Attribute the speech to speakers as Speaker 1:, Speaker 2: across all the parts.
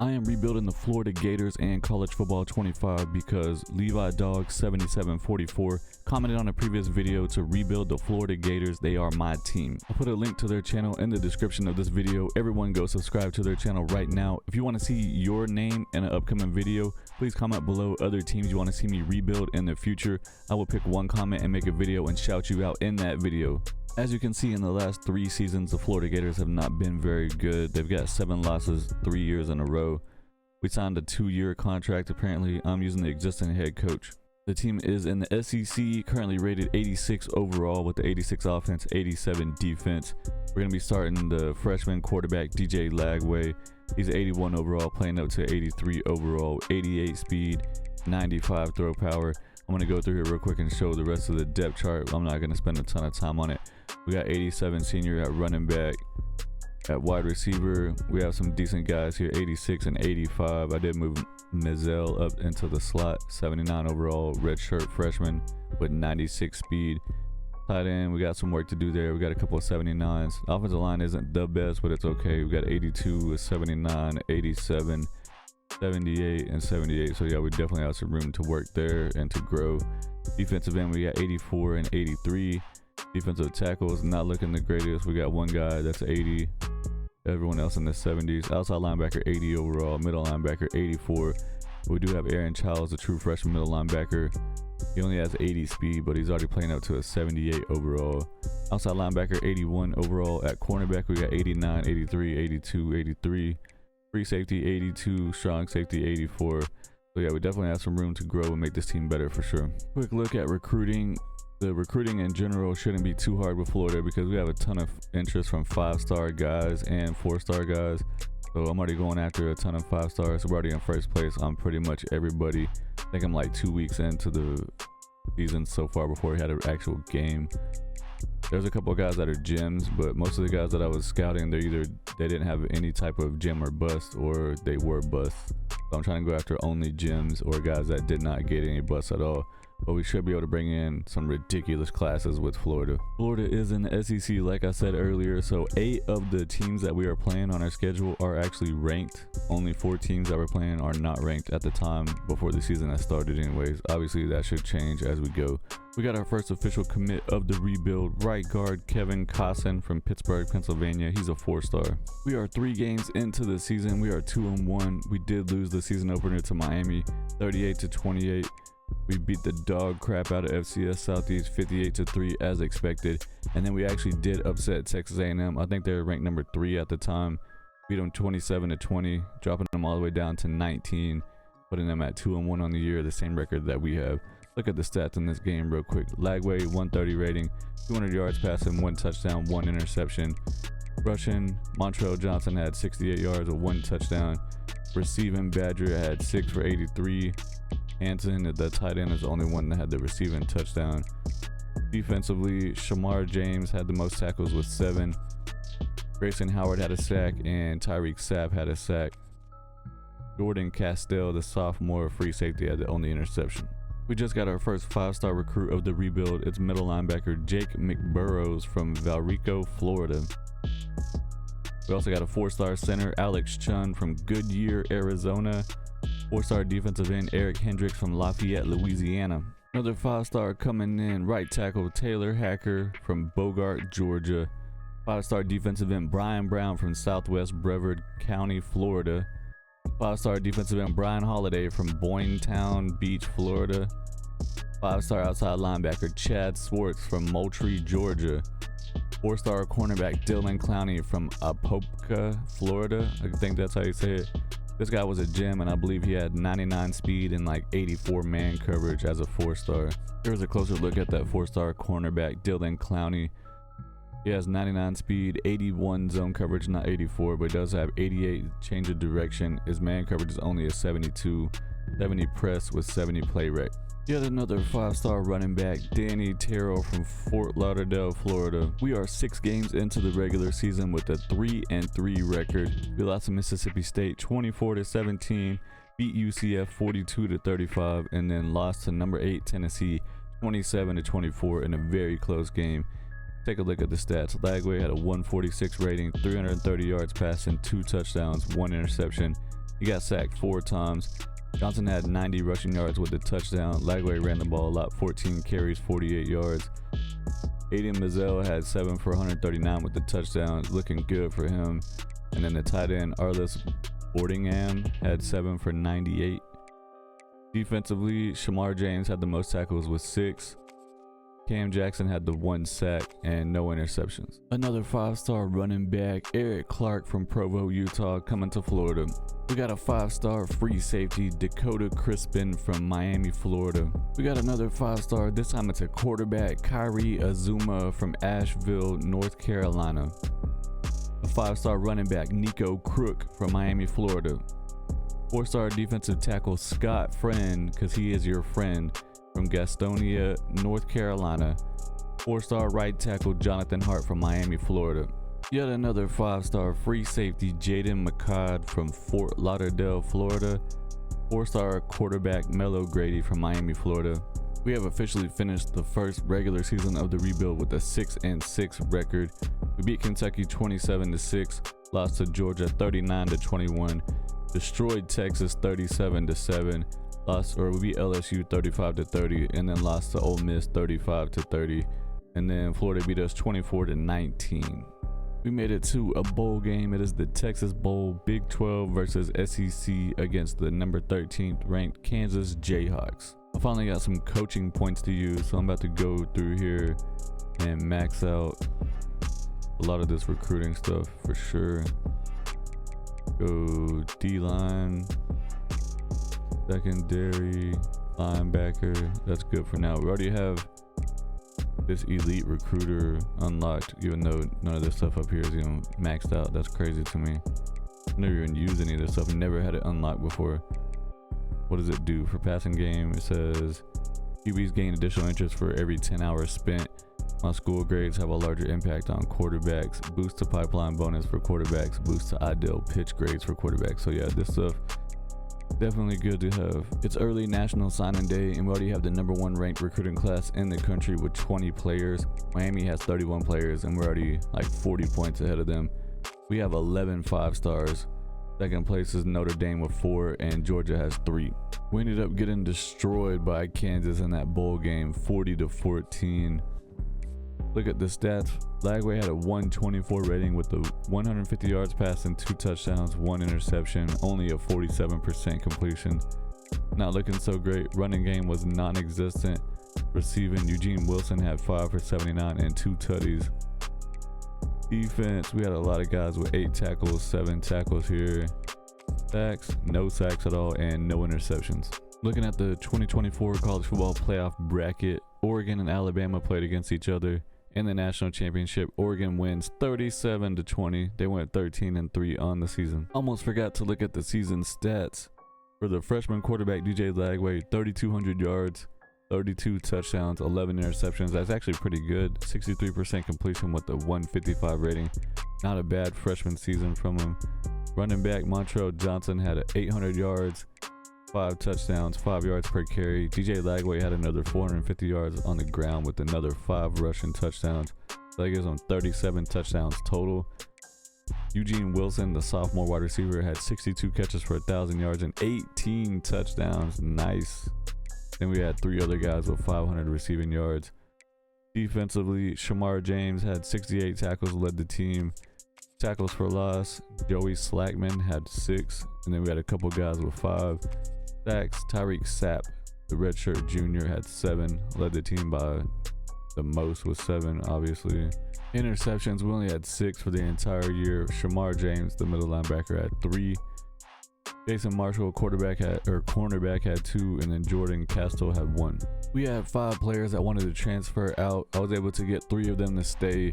Speaker 1: I am rebuilding the Florida Gators and College Football 25 because Levi Dog 7744 commented on a previous video to rebuild the Florida Gators. They are my team. I'll put a link to their channel in the description of this video. Everyone go subscribe to their channel right now. If you want to see your name in an upcoming video, please comment below other teams you want to see me rebuild in the future. I will pick one comment and make a video and shout you out in that video. As you can see, in the last 3 seasons, the Florida Gators have not been very good. They've got 7 losses 3 years in a row. We signed a 2-year contract. Apparently, I'm using the existing head coach. The team is in the SEC, currently rated 86 overall with the 86 offense, 87 defense. We're going to be starting the freshman quarterback, DJ Lagway. He's 81 overall, playing up to 83 overall, 88 speed, 95 throw power. I'm going to go through here real quick and show the rest of the depth chart. I'm not going to spend a ton of time on it. We got 87 senior at running back. At wide receiver, we have some decent guys here, 86 and 85. I did move Mizell up into the slot, 79 overall, redshirt freshman with 96 speed. Tight end, we got some work to do there. We got a couple of 79s. Offensive line isn't the best, but it's okay. We got 82, 79, 87, 78, and 78. So yeah, we definitely have some room to work there and to grow. Defensive end, we got 84 and 83. Defensive tackles, not looking the greatest. We got one guy that's 80. Everyone else in the 70s. Outside linebacker 80 overall. Middle linebacker 84. We do have Aaron Childs, a true freshman middle linebacker. He only has 80 speed, but he's already playing up to a 78 overall. Outside linebacker 81 overall. At cornerback, we got 89, 83, 82, 83. Free safety 82. Strong safety 84. So yeah, we definitely have some room to grow and make this team better for sure. Quick look at recruiting. The recruiting in general shouldn't be too hard with Florida because we have a ton of interest from 5-star guys and 4-star guys. So I'm already going after a ton of 5-stars. So we're already in first place on pretty much everybody. I think I'm like 2 weeks into the season so far before we had an actual game. There's a couple of guys that are gems, but most of the guys that I was scouting, they didn't have any type of gem or bust, or they were busts. So I'm trying to go after only gems or guys that did not get any busts at all. But we should be able to bring in some ridiculous classes with Florida. Florida is in the SEC, like I said earlier, so 8 of the teams that we are playing on our schedule are actually ranked. Only 4 teams that we're playing are not ranked at the time before the season has started anyways. Obviously, that should change as we go. We got our first official commit of the rebuild, right guard Kevin Cosson from Pittsburgh, Pennsylvania. He's a 4-star. We are 3 games into the season. We are 2-1. We did lose the season opener to Miami, 38-28. We beat the dog crap out of FCS Southeast 58-3 as expected, and then we actually did upset Texas A&M. I think they were ranked number 3 at the time. Beat them 27-20, dropping them all the way down to 19, putting them at 2-1 on the year, the same record that we have. Look at the stats in this game real quick. Lagway 130 rating, 200 yards passing, 1 touchdown, 1 interception. Rushing, Montrell Johnson had 68 yards with 1 touchdown. Receiving, Badger had 6 for 83. Hanson, the tight end, is the only one that had the receiving touchdown. Defensively, Shamar James had the most tackles with 7. Grayson Howard had a sack, and Tyreek Sapp had a sack. Jordan Castell, the sophomore free safety, had the only interception. We just got our first 5-star recruit of the rebuild. It's middle linebacker Jake McBurrows from Valrico, Florida. We also got a 4-star center, Alex Chun from Goodyear, Arizona. 4-star defensive end, Eric Hendricks from Lafayette, Louisiana. Another 5-star coming in, right tackle, Taylor Hacker from Bogart, Georgia. 5-star defensive end, Brian Brown from Southwest Brevard County, Florida. 5-star defensive end, Brian Holiday from Boynton Beach, Florida. 5-star outside linebacker, Chad Swartz from Moultrie, Georgia. 4-star cornerback, Dylan Clowney from Apopka, Florida. I think that's how you say it. This guy was a gem, and I believe he had 99 speed and like 84 man coverage as a 4-star. Here's a closer look at that 4-star cornerback, Dylan Clowney. He has 99 speed, 81 zone coverage, not 84, but he does have 88 change of direction. His man coverage is only a 72, 70 press with 70 play rate. Yet another 5-star running back, Danny Terrell from Fort Lauderdale, Florida. We are 6 games into the regular season with a 3-3 record. We lost to Mississippi State 24-17, beat UCF 42-35, and then lost to number 8 Tennessee 27-24 in a very close game. Take a look at the stats. Lagway had a 146 rating, 330 yards passing, 2 touchdowns, 1 interception. He got sacked 4 times. Johnson had 90 rushing yards with a touchdown. Lagway ran the ball a lot, 14 carries, 48 yards. Aiden Mazzell had 7 for 139 with the touchdown, looking good for him. And then the tight end Arliss Boardingham had 7 for 98. Defensively, Shamar James had the most tackles with 6. Cam Jackson had the 1 sack and no interceptions. Another 5-star running back, Eric Clark from Provo, Utah, coming to Florida. We got a 5-star free safety, Dakota Crispin from Miami, Florida. We got another 5-star, this time it's a quarterback, Kyrie Azuma from Asheville, North Carolina. A 5-star running back, Nico Crook from Miami, Florida. 4-star defensive tackle, Scott Friend, because he is your friend, from Gastonia, North Carolina. 4-star right tackle, Jonathan Hart from Miami, Florida. Yet another 5-star free safety, Jaden McCod from Fort Lauderdale, Florida. 4-star quarterback, Mello Grady from Miami, Florida. We have officially finished the first regular season of the rebuild with a 6-6 record. We beat Kentucky 27-6, lost to Georgia 39-21, destroyed Texas 37-7, we beat LSU 35-30, and then lost to Ole Miss 35-30, and then Florida beat us 24-19. We made it to a bowl game. It is the Texas Bowl, Big 12 versus SEC against the number 13th ranked Kansas Jayhawks. I finally got some coaching points to use, so I'm about to go through here and max out a lot of this recruiting stuff for sure. Go D-line, secondary, linebacker. That's good for now. We already have this elite recruiter unlocked, even though none of this stuff up here is even maxed out. That's crazy to me. I've never even used any of this stuff. I've never had it unlocked before. What does it do for passing game? It says QBs gain additional interest for every 10 hours spent. My school grades have a larger impact on quarterbacks. Boost to pipeline bonus for quarterbacks. Boost to ideal pitch grades for quarterbacks. So yeah, this stuff definitely good to have. It's early National Signing Day, and we already have the #1 ranked recruiting class in the country with 20 players. Miami has 31 players, and we're already like 40 points ahead of them. We have 11 5-stars. Second place is Notre Dame with 4, and Georgia has 3. We ended up getting destroyed by Kansas in that bowl game, 40-14. Look at the stats. Lagway had a 124 rating with the 150 yards passing, 2 touchdowns, 1 interception, only a 47% completion. Not looking so great. Running game was non-existent. Receiving, Eugene Wilson had 5 for 79 and 2 tutties. Defense, we had a lot of guys with 8 tackles, 7 tackles here. Sacks, no sacks at all, and no interceptions. Looking at the 2024 college football playoff bracket, Oregon and Alabama played against each other. In the national championship, Oregon wins 37-20. They went 13-3 on the season. Almost forgot to look at the season stats. For the freshman quarterback, DJ Lagway, 3,200 yards, 32 touchdowns, 11 interceptions. That's actually pretty good. 63% completion with the 155 rating. Not a bad freshman season from him. Running back, Montrell Johnson had 800 yards, 5 touchdowns, 5 yards per carry. DJ Lagway had another 450 yards on the ground with another 5 rushing touchdowns. So that gives him 37 touchdowns total. Eugene Wilson, the sophomore wide receiver, had 62 catches for 1,000 yards and 18 touchdowns. Nice. Then we had 3 other guys with 500 receiving yards. Defensively, Shamar James had 68 tackles, led the team. Tackles for loss, Joey Slackman had 6, and then we had a couple guys with 5. Sacks, Tyreek Sapp, the redshirt junior, had 7, led the team by the most with 7, obviously. Interceptions, we only had 6 for the entire year. Shamar James, the middle linebacker, had 3. Jason Marshall, cornerback, had 2, and then Jordan Castile had 1. We had 5 players that wanted to transfer out. I was able to get 3 of them to stay.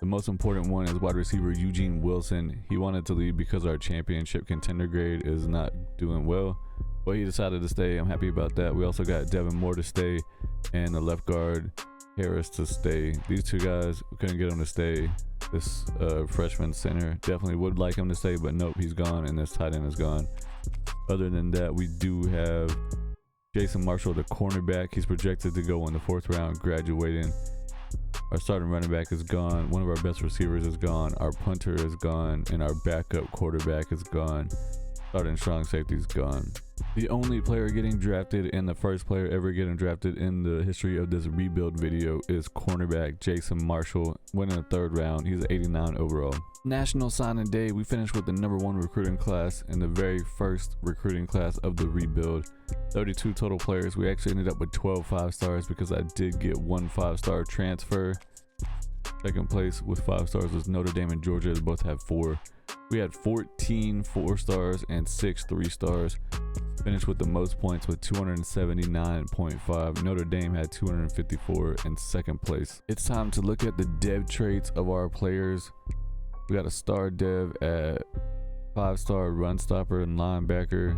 Speaker 1: The most important one is wide receiver Eugene Wilson. He wanted to leave because our championship contender grade is not doing well, but he decided to stay. I'm happy about that. We also got Devin Moore to stay and the left guard Harris to stay. These 2 guys, we couldn't get them to stay. This freshman center definitely would like him to stay, but nope, he's gone, and this tight end is gone. Other than that, we do have Jason Marshall, the cornerback. He's projected to go in the 4th round, graduating. Our starting running back is gone. One of our best receivers is gone. Our punter is gone, and our backup quarterback is gone. Starting strong safety's gone. The only player getting drafted and the first player ever getting drafted in the history of this rebuild video is cornerback Jason Marshall, winning the 3rd round. He's 89 overall. National Signing Day, we finished with the #1 recruiting class and the very first recruiting class of the rebuild. 32 total players. We actually ended up with 12 5-stars because I did get 1 5-star transfer. Second place with 5 stars was Notre Dame and Georgia. They both have 4. We had 14 4-stars and 6 3-stars. Finished with the most points with 279.5. Notre Dame had 254 in second place. It's time to look at the dev traits of our players. We got a star dev at 5-star run stopper and linebacker,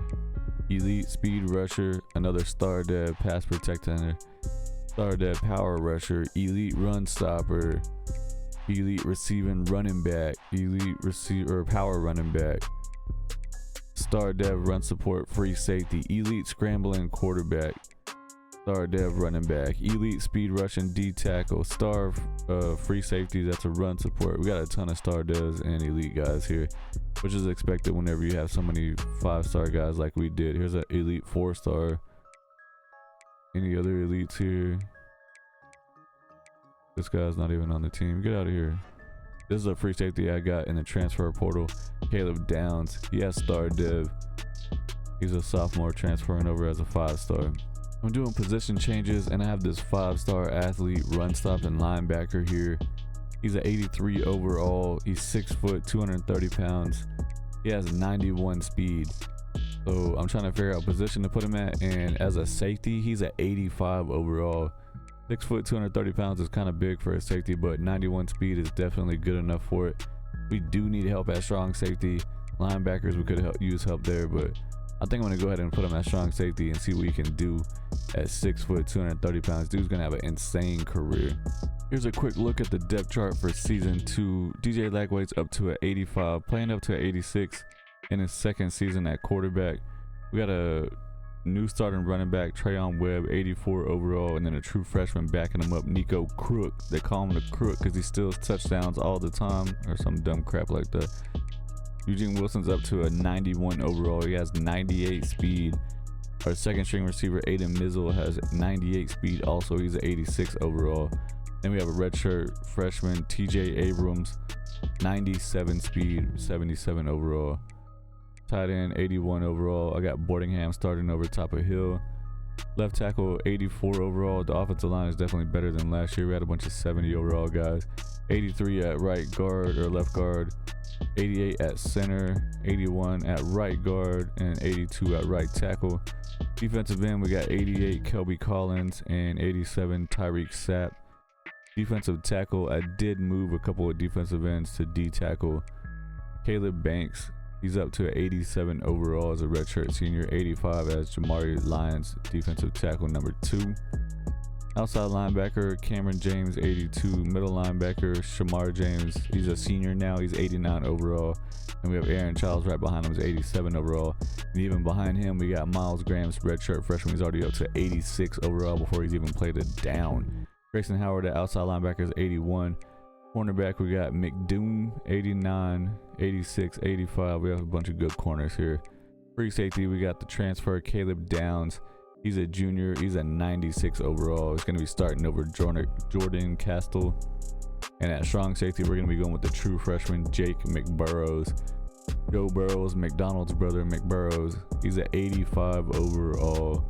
Speaker 1: elite speed rusher, another star dev pass protector, star dev power rusher, elite run stopper, elite receiving running back, elite receiver power running back, star dev run support free safety, elite scrambling quarterback, star dev running back, elite speed rushing D tackle, star free safety, that's a run support. We got a ton of star devs and elite guys here, which is expected whenever you have so many 5-star guys like we did. Here's an elite 4-star. Any other elites here? This guy's not even on the team. Get out of here. This is a free safety I got in the transfer portal. Caleb Downs. He has star dev. He's a sophomore transferring over as a 5-star. I'm doing position changes and I have this 5-star athlete run stop and linebacker here. He's an 83 overall. He's 6 foot, 230 pounds. He has 91 speed. So I'm trying to figure out position to put him at. And as a safety, he's at 85 overall. 6 foot, 230 pounds is kind of big for a safety, but 91 speed is definitely good enough for it. We do need help at strong safety. Linebackers, we could use help there, but I think I'm gonna go ahead and put him at strong safety and see what he can do at 6 foot, 230 pounds. Dude's gonna have an insane career. Here's a quick look at the depth chart for season 2. DJ Lagway's up to an 85, playing up to an 86 in his second season at quarterback. We got a new starting running back, Trayon Webb, 84 overall, and then a true freshman backing him up, Nico Crook. They call him the Crook because he steals touchdowns all the time or some dumb crap like that. Eugene Wilson's up to a 91 overall. He has 98 speed. Our second string receiver, Aiden Mizzle, has 98 speed also. He's an 86 overall. Then we have a redshirt freshman, TJ Abrams, 97 speed, 77 overall. Tight end, 81 overall. I got Boardingham starting over top of Hill. Left tackle, 84 overall. The offensive line is definitely better than last year. We had a bunch of 70 overall guys. 83 at right guard or left guard. 88 at center. 81 at right guard. And 82 at right tackle. Defensive end, we got 88 Kelby Collins and 87 Tyreek Sapp. Defensive tackle, I did move a couple of defensive ends to D tackle. Caleb Banks. He's up to 87 overall as a redshirt senior, 85 as Jamari Lyons, defensive tackle number 2. Outside linebacker, Cameron James, 82. Middle linebacker, Shamar James. He's a senior now. He's 89 overall. And we have Aaron Childs right behind him, is 87 overall. And even behind him, we got Miles Graham's redshirt freshman. He's already up to 86 overall before he's even played a down. Grayson Howard, the outside linebacker, is 81. Cornerback, we got McDoom, 89, 86, 85. We have a bunch of good corners here. Free safety, we got the transfer, Caleb Downs. He's a junior. He's a 96 overall. He's going to be starting over Jordan Castle. And at strong safety, we're going to be going with the true freshman, Jake McBurrows. Joe Burrows, McDonald's brother, McBurrows. He's an 85 overall.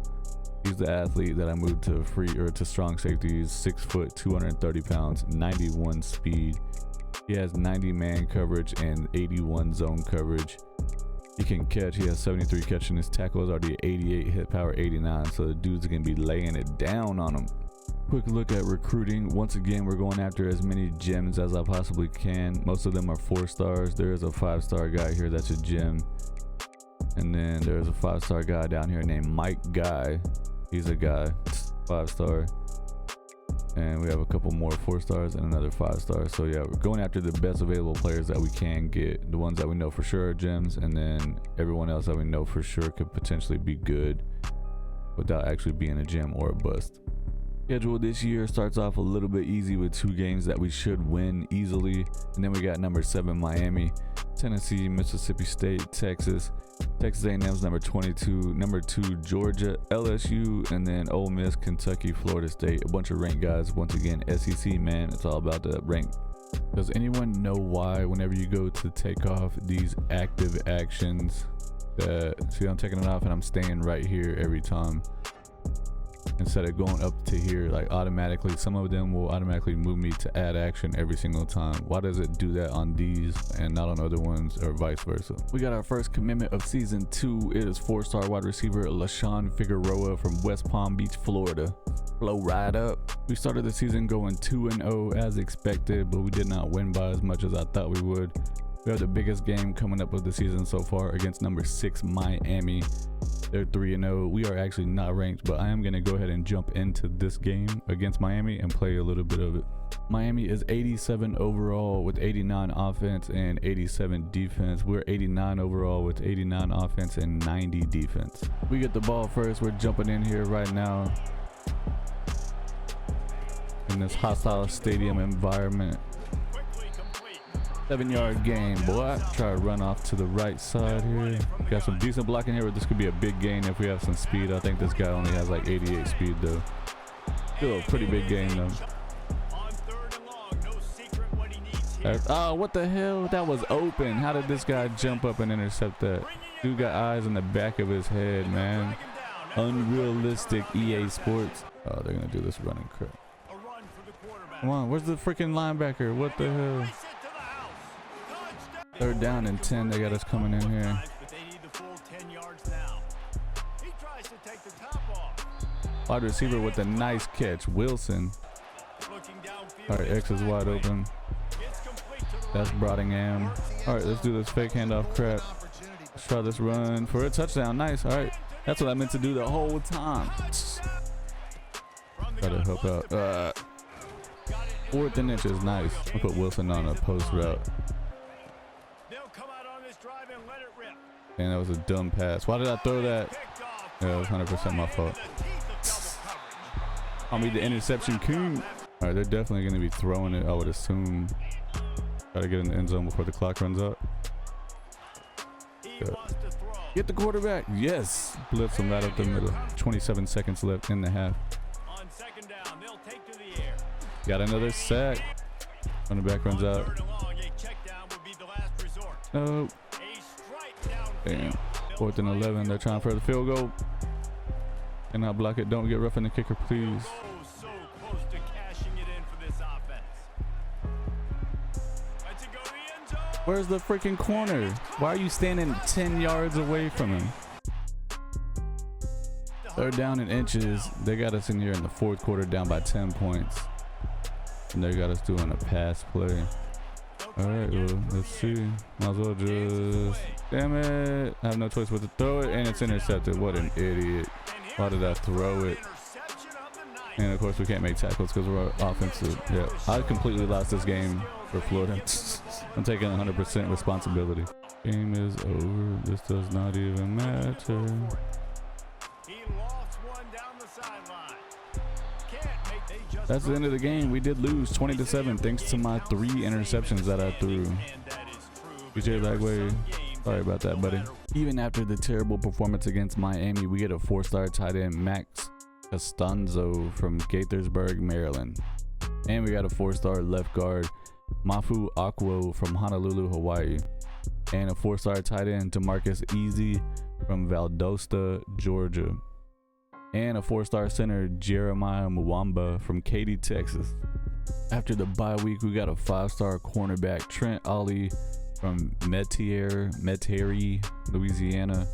Speaker 1: He's the athlete that I moved to to strong safety. He's 6 foot, 230 pounds, 91 speed. He has 90 man coverage and 81 zone coverage. He can catch. He has 73 catching. His tackle is already 88, hit power 89. So the dude's gonna be laying it down on him. Quick look at recruiting. Once again, we're going after as many gems as I possibly can. Most of them are 4 stars. There is a 5-star guy here that's a gem. And then there's a 5-star guy down here named Mike Guy. He's a guy, 5-star. And we have a couple more 4 stars and another 5 stars. So yeah, we're going after the best available players that we can get. The ones that we know for sure are gems, and then everyone else that we know for sure could potentially be good without actually being a gem or a bust. Schedule this year starts off a little bit easy with 2 games that we should win easily. And then we got number 7 Miami. Tennessee, Mississippi State, Texas. Texas A&M's number 22, number 2 Georgia, LSU, and then Ole Miss, Kentucky, Florida State. A bunch of ranked guys. Once again, SEC, man, it's all about the rank. Does anyone know why whenever you go to take off these active actions, see, I'm taking it off and I'm staying right here every time instead of going up to here, like automatically? Some of them will automatically move me to add action every single time. Why does it do that on these and not on other ones, or vice versa? We got our first commitment of season 2. It is 4-star wide receiver LaShawn Figueroa from West Palm Beach, Florida. Blow right up. We started the season going 2-0 as expected, but we did not win by as much as I thought we would. We have the biggest game coming up of the season so far against number 6 Miami. They're 3-0. We are actually not ranked, but I am going to go ahead and jump into this game against Miami and play a little bit of it. Miami is 87 overall with 89 offense and 87 defense. We're 89 overall with 89 offense and 90 defense. We get the ball first. We're jumping in here right now in this hostile stadium environment. 7-yard gain, boy. Try to run off to the right side here. Got some decent blocking here, but this could be a big gain if we have some speed. I think this guy only has like 88 speed though. Still a pretty big gain though. Oh, what the hell? That was open. How did this guy jump up and intercept that? Dude got eyes in the back of his head, man. Unrealistic EA Sports. Oh, they're gonna do this running crap. Come on, where's the freaking linebacker? What the hell? 3rd down and 10. They got us coming in here. Wide receiver with a nice catch, Wilson. All right, X is wide open. That's Brodingham. All right, let's do this fake handoff crap. Let's try this run for a touchdown. Nice. All right, that's what I meant to do the whole time. Gotta help out. 4th and inches. Nice. I'll put Wilson on a post route. And that was a dumb pass. Why did I throw that? Yeah, it was 100% my fault. I'll be the interception king. All right, they're definitely going to be throwing it, I would assume. Try to get in the end zone before the clock runs out. Good. Get the quarterback. Yes. Blitz him right up the middle. 27 seconds left in the half. Got another sack. When the back runs out. Nope. Damn. 4th and 11. They're trying for the field goal. Cannot block it. Don't get rough in the kicker, please. Where's the freaking corner? Why are you standing 10 yards away from him? 3rd down and inches. They got us in here in the 4th quarter down by 10 points. And they got us doing a pass play. All right, well, let's see. Might as well just... Damn it. I have no choice but to throw it, and it's intercepted. What an idiot. Why did I throw it? And, of course, we can't make tackles because we're offensive. Yeah, I completely lost this game for Florida. I'm taking 100% responsibility. Game is over. This does not even matter. That's the end of the game. We did lose 20-7 thanks to my 3 interceptions that I threw. BJ Lagway, sorry about that, buddy. Even after the terrible performance against Miami, we get a 4-star tight end, Max Costanzo from Gaithersburg, Maryland. And we got a 4-star left guard, Mafu Akwo from Honolulu, Hawaii. And a 4-star tight end, DeMarcus Easy from Valdosta, Georgia. And a 4-star center, Jeremiah Mwamba from Katy, Texas. After the bye week, we got a 5-star cornerback, Trent Ollie from Metairie, Louisiana.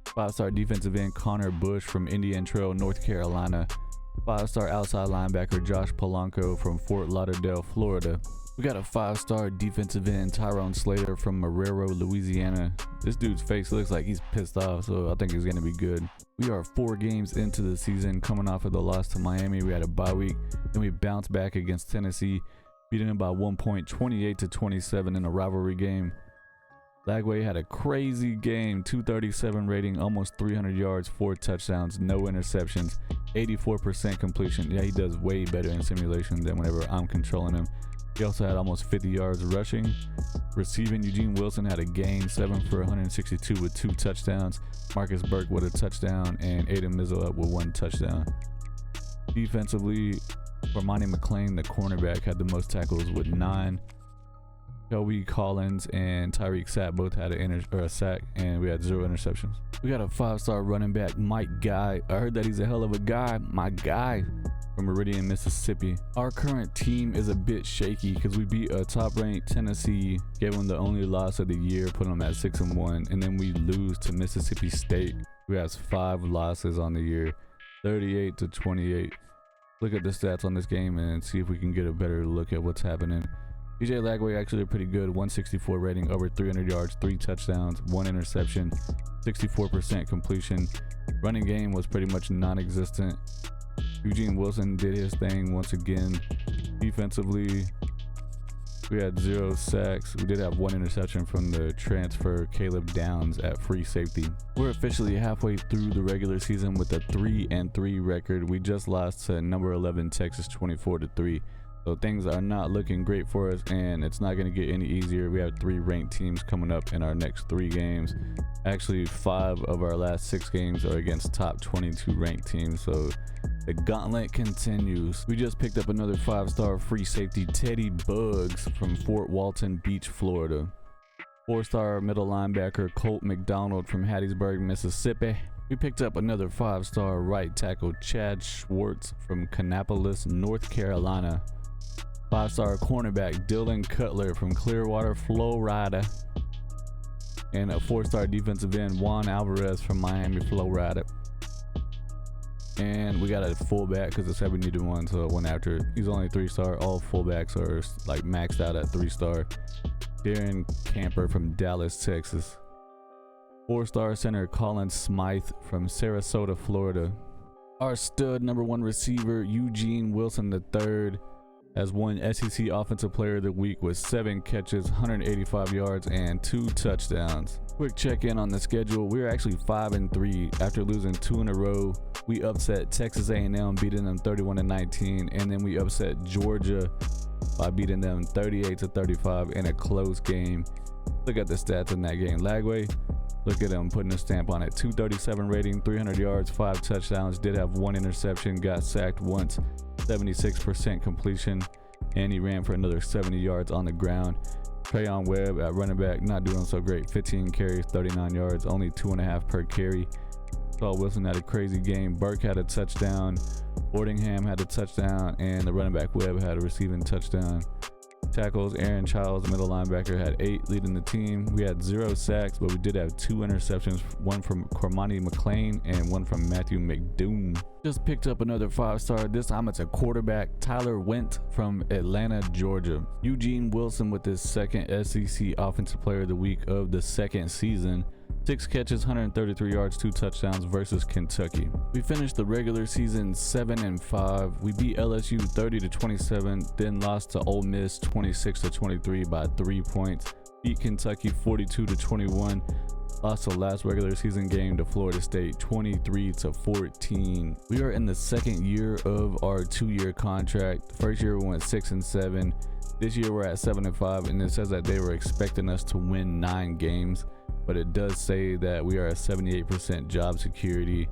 Speaker 1: 5-star defensive end, Connor Bush from Indian Trail, North Carolina. 5-star outside linebacker, Josh Polanco from Fort Lauderdale, Florida. We got a 5-star defensive end, Tyrone Slater from Marrero, Louisiana. This dude's face looks like he's pissed off, so I think he's going to be good. We are 4 games into the season, coming off of the loss to Miami. We had a bye week, then we bounced back against Tennessee, beating them by 1 point, 28-27 in a rivalry game. Lagway had a crazy game, 237 rating, almost 300 yards, 4 touchdowns, no interceptions, 84% completion. Yeah, he does way better in simulation than whenever I'm controlling him. He also had almost 50 yards rushing. Receiving, Eugene Wilson had a game, 7 for 162 with 2 touchdowns. Marcus Burke with a touchdown, and Aiden Mizzo up with 1 touchdown. Defensively, Armani McLean, the cornerback, had the most tackles with 9. Shelby Collins and Tyreek Sapp both had a sack, and we had 0 interceptions. We got a 5-star running back, Mike Guy. I heard that he's a hell of a guy. My guy. From Meridian, Mississippi. Our current team is a bit shaky because we beat a top-ranked Tennessee, gave them the only loss of the year, put them at 6-1, and then we lose to Mississippi State, who has 5 losses on the year, 38-28. Look at the stats on this game and see if we can get a better look at what's happening. DJ Lagway actually pretty good, 164 rating, over 300 yards, 3 touchdowns, 1 interception, 64% completion. Running game was pretty much non-existent. Eugene Wilson did his thing once again. Defensively, we had 0 sacks. We did have 1 interception from the transfer Caleb Downs at free safety. We're officially halfway through the regular season with a 3-3 record. We just lost to number 11 Texas 24-3. So things are not looking great for us, and it's not going to get any easier. We have 3 ranked teams coming up in our next 3 games. Actually, 5 of our last 6 games are against top 22 ranked teams. So the gauntlet continues. We just picked up another 5-star free safety, Teddy Buggs from Fort Walton Beach, Florida. 4-star middle linebacker, Colt McDonald from Hattiesburg, Mississippi. We picked up another 5-star right tackle, Chad Schwartz from Kannapolis, North Carolina. 5-star cornerback, Dylan Cutler from Clearwater, Florida. And a 4-star defensive end, Juan Alvarez from Miami, Florida. And we got a fullback because it said we needed one, so I went after it. He's only 3-star. All fullbacks are like maxed out at 3-star. Darren Camper from Dallas, Texas. 4-star center, Colin Smythe from Sarasota, Florida. Our stud number 1 receiver, Eugene Wilson III, has won SEC Offensive Player of the Week with 7 catches, 185 yards, and 2 touchdowns. Quick check-in on the schedule. We're actually 5-3 after losing 2 in a row. We upset Texas A&M, beating them 31-19, and then we upset Georgia by beating them 38-35 in a close game. Look at the stats in that game. Lagway, look at him putting a stamp on it. 237 rating, 300 yards, 5 touchdowns, did have 1 interception, got sacked once, 76% completion, and he ran for another 70 yards on the ground. Trayon Webb at running back, not doing so great. 15 carries, 39 yards, only 2.5 per carry. Saul Wilson had a crazy game. Burke had a touchdown. Boardingham had a touchdown, and the running back Webb had a receiving touchdown. Tackles, Aaron Childs, middle linebacker, had 8, leading the team. We had 0 sacks, but we did have 2 interceptions, 1 from Cormani McLean and 1 from Matthew McDoom. Just picked up another 5-star. This time it's a quarterback, Tyler Went from Atlanta, Georgia. Eugene Wilson with his 2nd SEC Offensive Player of the Week of the 2nd season. 6 catches, 133 yards, 2 touchdowns versus Kentucky. We finished the regular season 7-5. We beat LSU 30-27, then lost to Ole Miss 26-23 by 3 points. Beat Kentucky 42-21. Lost the last regular season game to Florida State 23-14. We are in the 2nd year of our 2-year contract. The first year we went 6-7. This year we're at 7-5, and it says that they were expecting us to win 9 games. But it does say that we are at 78% job security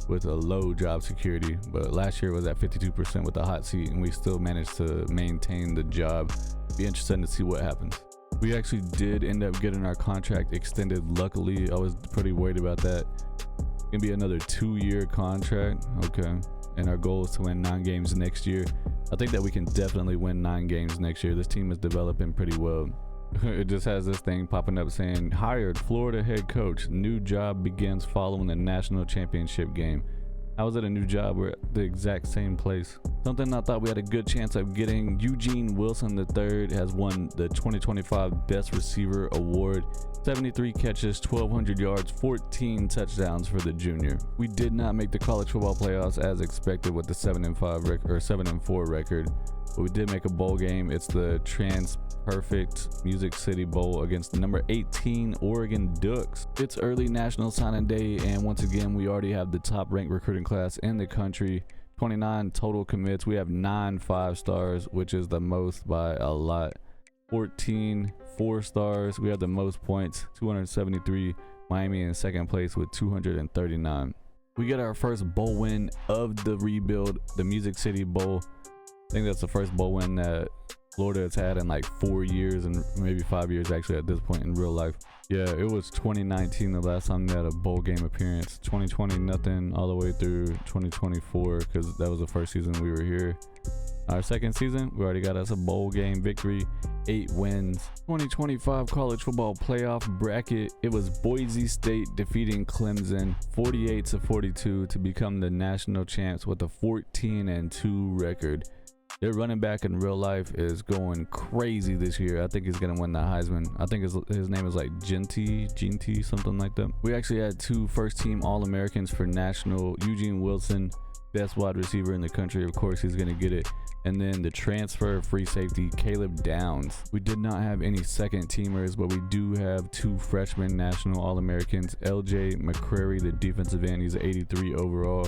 Speaker 1: with a low job security. But last year was at 52% with a hot seat, and we still managed to maintain the job. Be interested to see what happens. We actually did end up getting our contract extended. Luckily, I was pretty worried about that. It's gonna be another 2-year contract. Okay. And our goal is to win 9 games next year. I think that we can definitely win 9 games next year. This team is developing pretty well. It just has this thing popping up saying, hired Florida head coach, new job begins following the national championship game. How is it a new job? We're at the exact same place. Something I thought we had a good chance of getting. Eugene Wilson III has won the 2025 Best Receiver Award. 73 catches, 1,200 yards, 14 touchdowns for the junior. We did not make the college football playoffs as expected with the 7-5 record or 7-4 record, but we did make a bowl game. It's the Perfect Music City Bowl against the number 18 Oregon Ducks. It's early National Signing Day, and once again we already have the top ranked recruiting class in the country. 29 total commits. We have 9 5-stars, which is the most by a lot. 14 4-stars. We have the most points, 273. Miami in second place with 239. We get our first bowl win of the rebuild, the Music City Bowl. I think that's the first bowl win that Florida has had in like 4 years, and maybe 5 years actually at this point in real life. Yeah, it was 2019 the last time they had a bowl game appearance. 2020 nothing, all the way through 2024 because that was the first season we were here. Our second season, we already got us a bowl game victory, 8 wins. 2025 college football playoff bracket, it was Boise State defeating Clemson 48-42 to become the national champs with a 14-2 record. Their running back in real life is going crazy this year. I think he's gonna win the Heisman. I think his name is like Ginty, something like that. We actually had 2 first-team All-Americans for national. Eugene Wilson, best wide receiver in the country. Of course, he's gonna get it. And then the transfer free safety, Caleb Downs. We did not have any second teamers, but we do have 2 freshman national All-Americans. LJ McCrary, the defensive end, he's an 83 overall.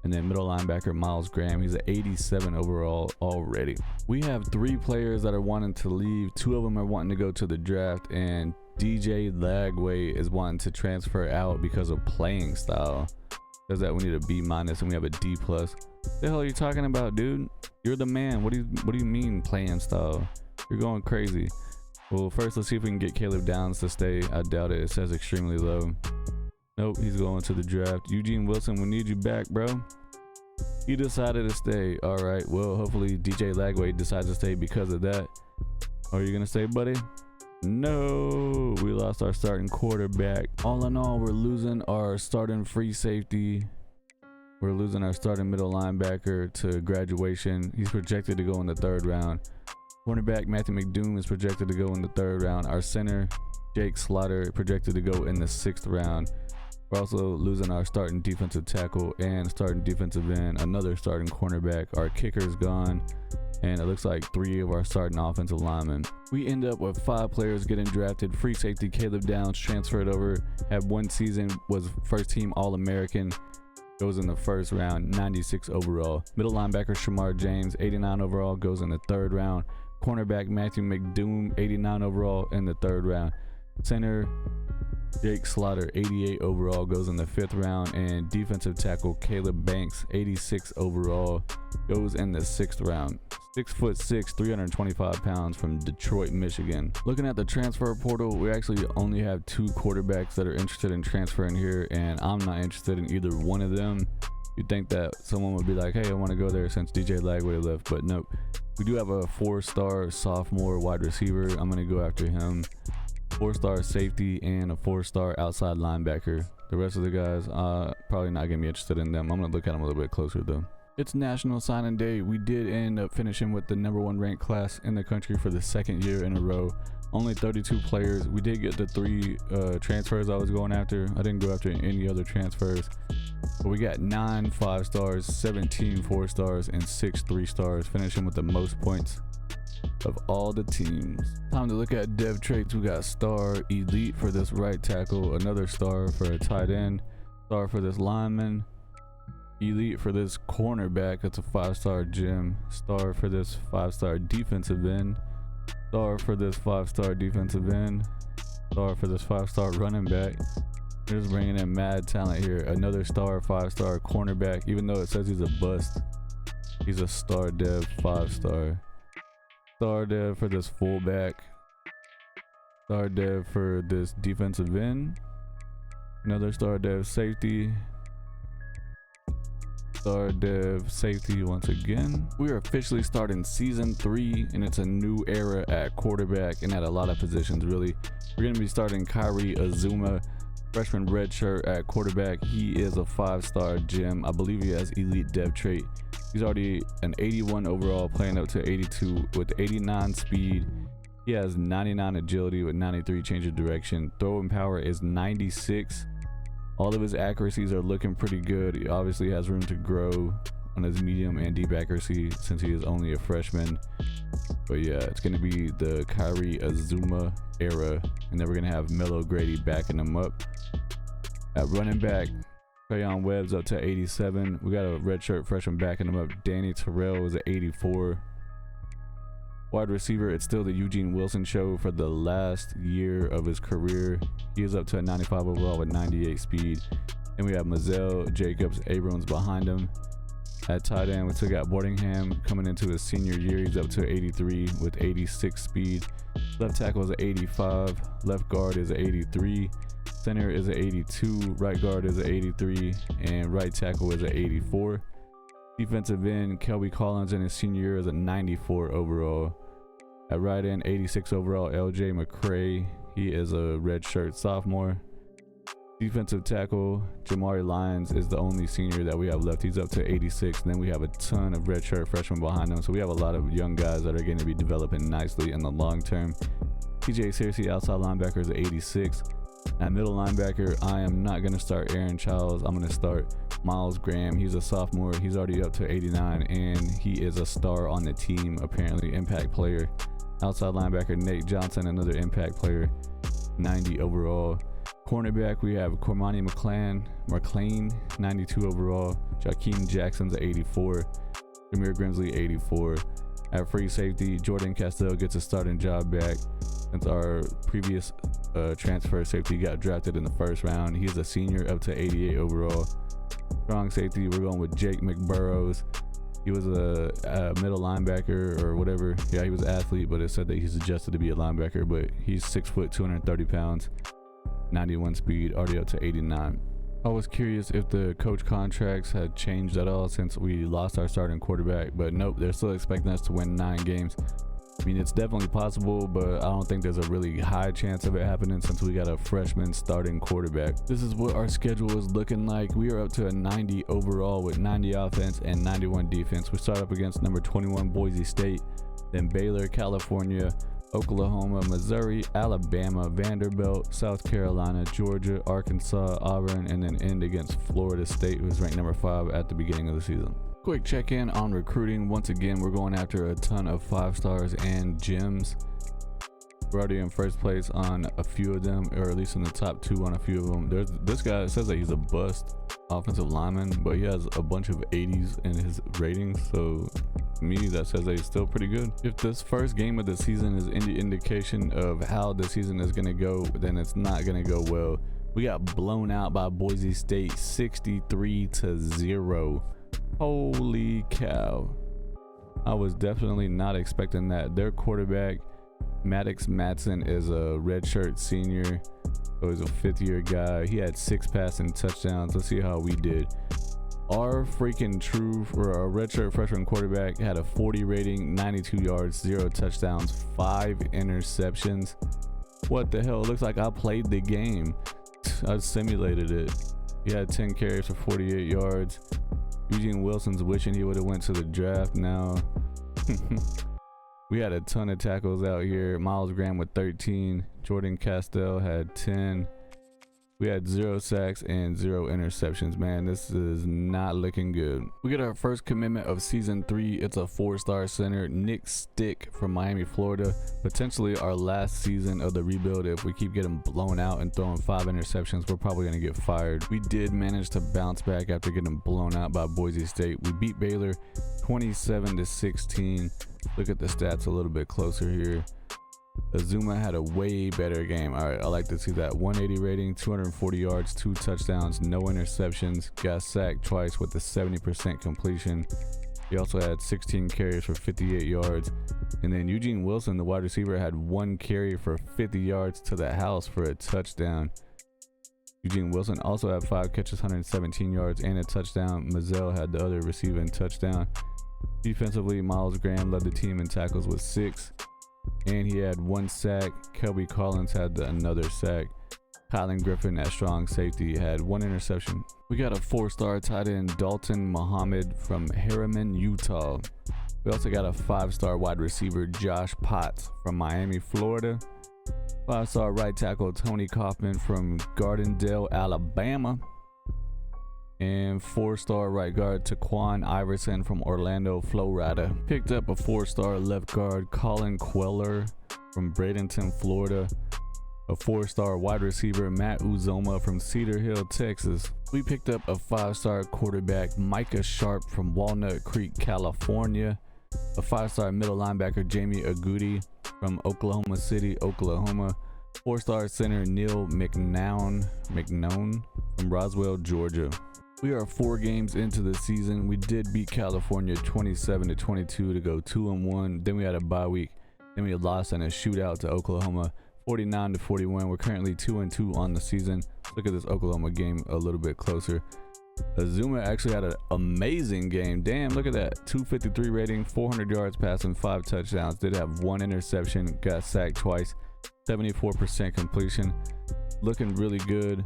Speaker 1: And then middle linebacker Miles Graham, he's an 87 overall already. We have 3 players that are wanting to leave. 2 of them are wanting to go to the draft, and DJ Lagway is wanting to transfer out because of playing style. Says that we need a B- and we have a D+. The hell are you talking about, dude? You're the man. What do you mean playing style? You're going crazy. Well, first let's see if we can get Caleb Downs to stay. I doubt it. It says extremely low. Nope, he's going to the draft. Eugene Wilson, we need you back, bro. He decided to stay. All right, well, hopefully DJ Lagway decides to stay because of that. Are you gonna stay, buddy? No, we lost our starting quarterback. All in all, we're losing our starting free safety. We're losing our starting middle linebacker to graduation. He's projected to go in the 3rd round. Cornerback Matthew McDoom is projected to go in the 3rd round. Our center, Jake Slaughter, projected to go in the 6th round. We're also losing our starting defensive tackle and starting defensive end, another starting cornerback. Our kicker's gone, and it looks like 3 of our starting offensive linemen. We end up with 5 players getting drafted. Free safety Caleb Downs transferred over, had 1 season, was first team All-American, goes in the 1st round, 96 overall. Middle linebacker Shamar James, 89 overall, goes in the 3rd round. Cornerback Matthew McDoom, 89 overall in the 3rd round. Center Jake Slaughter, 88 overall, goes in the 5th round. And defensive tackle Caleb Banks, 86 overall, goes in the 6th round. 6'6", 325 pounds from Detroit, Michigan. Looking at the transfer portal, we actually only have 2 quarterbacks that are interested in transferring here, and I'm not interested in either one of them. You'd think that someone would be like, hey, I want to go there since DJ Lagway left, but nope. We do have a 4-star sophomore wide receiver. I'm going to go after him. 4-star safety and a 4-star outside linebacker. The rest of the guys, probably not gonna be interested in them. I'm gonna look at them a little bit closer though. It's National Signing Day. We did end up finishing with the #1 ranked class in the country for the 2nd year in a row. Only 32 players. We did get the 3 transfers I was going after. I didn't go after any other transfers. But we got 9 5-stars, 17 4-stars, and 6 3-stars, finishing with the most points of all the teams. Time to look at dev traits. We got star elite for this right tackle, another star for a tight end, star for this lineman, elite for this cornerback, that's a 5-star gem, star for this 5-star defensive end, star for this 5-star defensive end, star for this 5-star running back. We're just bringing in mad talent here. Another star 5-star cornerback, even though it says he's a bust, he's a star dev 5-star. Star dev for this fullback, star dev for this defensive end, another star dev safety, star dev safety once again. We are officially starting season 3, and it's a new era at quarterback and at a lot of positions really. We're going to be starting Kyrie Azuma, freshman red shirt at quarterback. He is a 5-star gem. I believe he has elite dev trait. He's already an 81 overall, playing up to 82 with 89 speed. He has 99 agility with 93 change of direction. Throwing power is 96. All of his accuracies are looking pretty good. He obviously has room to grow on his medium and deep accuracy since he is only a freshman. But yeah, it's going to be the Kyrie Azuma era. And then we're going to have Melo Grady backing him up. At running back, Trayon Webb's up to 87. We got a redshirt freshman backing him up. Danny Terrell is at 84. Wide receiver, it's still the Eugene Wilson show for the last year of his career. He is up to a 95 overall with 98 speed. And we have Mazzell, Jacobs, Abrams behind him. At tight end, we still got Boardingham coming into his senior year. He's up to 83 with 86 speed. Left tackle is an 85. Left guard is an 83. Center is an 82. Right guard is an 83. And right tackle is an 84. Defensive end, Kelby Collins in his senior year is a 94 overall. At right end, 86 overall, LJ McCray. He is a redshirt sophomore. Defensive tackle, Jamari Lyons is the only senior that we have left. He's up to 86. And then we have a ton of redshirt freshmen behind him. So we have a lot of young guys that are going to be developing nicely in the long term. TJ Searcy, outside linebacker, is 86. At middle linebacker, I am not going to start Aaron Childs. I'm going to start Miles Graham. He's a sophomore. He's already up to 89, and he is a star on the team, apparently, impact player. Outside linebacker, Nate Johnson, another impact player, 90 overall. Cornerback, we have Cormani McClain, 92 overall. Jakeem Jackson's at 84. Jameer Grimsley, 84. At free safety, Jordan Castell gets a starting job back since our previous transfer safety got drafted in the first round. He's a senior, up to 88 overall. Strong safety, we're going with Jake McBurrows. He was a middle linebacker or whatever. Yeah, he was an athlete, but it said that he's adjusted to be a linebacker, but he's 6 foot, 230 pounds, 91 speed, already up to 89. I was curious if the coach contracts had changed at all since we lost our starting quarterback, but nope, they're still expecting us to win 9 games. I mean, it's definitely possible, but I don't think there's a really high chance of it happening since we got a freshman starting quarterback. This is what our schedule is looking like. We are up to a 90 overall with 90 offense and 91 defense. We start up against number 21 Boise State, then Baylor, California, Oklahoma, Missouri, Alabama, Vanderbilt, South Carolina, Georgia, Arkansas, Auburn, and then end against Florida State, who's ranked number 5 at the beginning of the season. Quick check-in on recruiting. Once again, we're going after a ton of 5 stars and gems. We're already in first place on a few of them, or at least in the top 2 on a few of them. There's this guy says that he's a bust offensive lineman, but he has a bunch of 80s in his ratings, so to me that says that he's still pretty good. If this first game of the season is any indication of how the season is going to go, then it's not going to go well. We got blown out by Boise State 63-0. Holy cow. I was definitely not expecting that. Their quarterback, Maddox Matson, is a redshirt senior, so he's a 5th-year guy. He had 6 passing touchdowns. Let's see how we did. Our freaking true, or our redshirt freshman quarterback, had a 40 rating, 92 yards, 0 touchdowns, 5 interceptions. What the hell? It looks like I played the game. I simulated it. He had 10 carries for 48 yards. Eugene Wilson's wishing he would have went to the draft now. We had a ton of tackles out here. Miles Graham with 13. Jordan Castell had 10. We had 0 sacks and 0 interceptions. Man, this is not looking good. We get our first commitment of season 3. It's a 4-star center, Nick Stick from Miami, Florida. Potentially our last season of the rebuild. If we keep getting blown out and throwing 5 interceptions, we're probably going to get fired. We did manage to bounce back after getting blown out by Boise State. We beat Baylor 27-16. Look at the stats a little bit closer here. Azuma had a way better game. All right, I like to see that. 180 rating, 240 yards, 2 touchdowns, no interceptions. Got sacked twice with a 70% completion. He also had 16 carries for 58 yards. And then Eugene Wilson, the wide receiver, had 1 carry for 50 yards to the house for a touchdown. Eugene Wilson also had 5 catches, 117 yards, and a touchdown. Mazzell had the other receiving touchdown. Defensively, Miles Graham led the team in tackles with 6. And he had 1 sack. Kelby Collins had another sack. Kylan Griffin at strong safety had 1 interception. We got a 4-star tight end, Dalton Muhammad from Harriman, Utah. We also got a 5-star wide receiver, Josh Potts from Miami, Florida. 5-star right tackle, Tony Kaufman from Gardendale, Alabama. And 4-star right guard, Taquan Iverson from Orlando, Florida. Picked up a 4-star left guard, Colin Queller from Bradenton, Florida. a 4-star wide receiver, Matt Uzoma from Cedar Hill, Texas. We picked up a 5-star quarterback, Micah Sharp from Walnut Creek, California. A 5-star middle linebacker, Jamie Agudi from Oklahoma City, Oklahoma. 4-star center, Neil McNown from Roswell, Georgia. We are 4 games into the season. We did beat California 27-22 to go 2-1. Then we had a bye week. Then we lost in a shootout to Oklahoma 49-41. We're currently 2-2 on the season. Look at this Oklahoma game a little bit closer. Azuma actually had an amazing game. Damn, look at that. 253 rating, 400 yards passing, 5 touchdowns. Did have 1 interception, got sacked twice, 74% completion. Looking really good.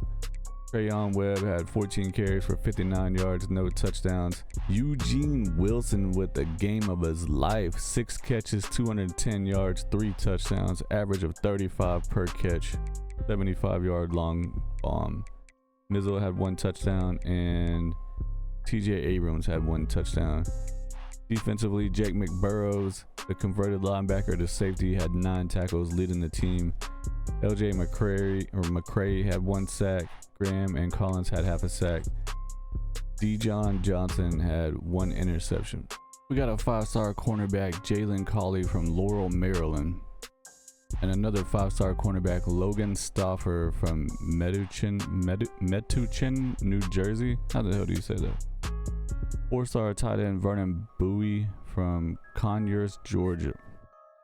Speaker 1: Trayon Webb had 14 carries for 59 yards, no touchdowns. Eugene Wilson with the game of his life. 6 catches, 210 yards, 3 touchdowns, average of 35 per catch, 75-yard long bomb. Mizzle had 1 touchdown, and TJ Abrams had 1 touchdown. Defensively, Jake McBurrows, the converted linebacker to safety, had 9 tackles, leading the team. LJ McCray had 1 sack. Graham and Collins had half a sack. Dejon Johnson had 1 interception. We got a 5-star cornerback, Jalen Colley from Laurel, Maryland. And another 5-star cornerback, Logan Stauffer from Metuchen, New Jersey. How the hell do you say that? 4-star tight end, Vernon Bowie from Conyers, Georgia.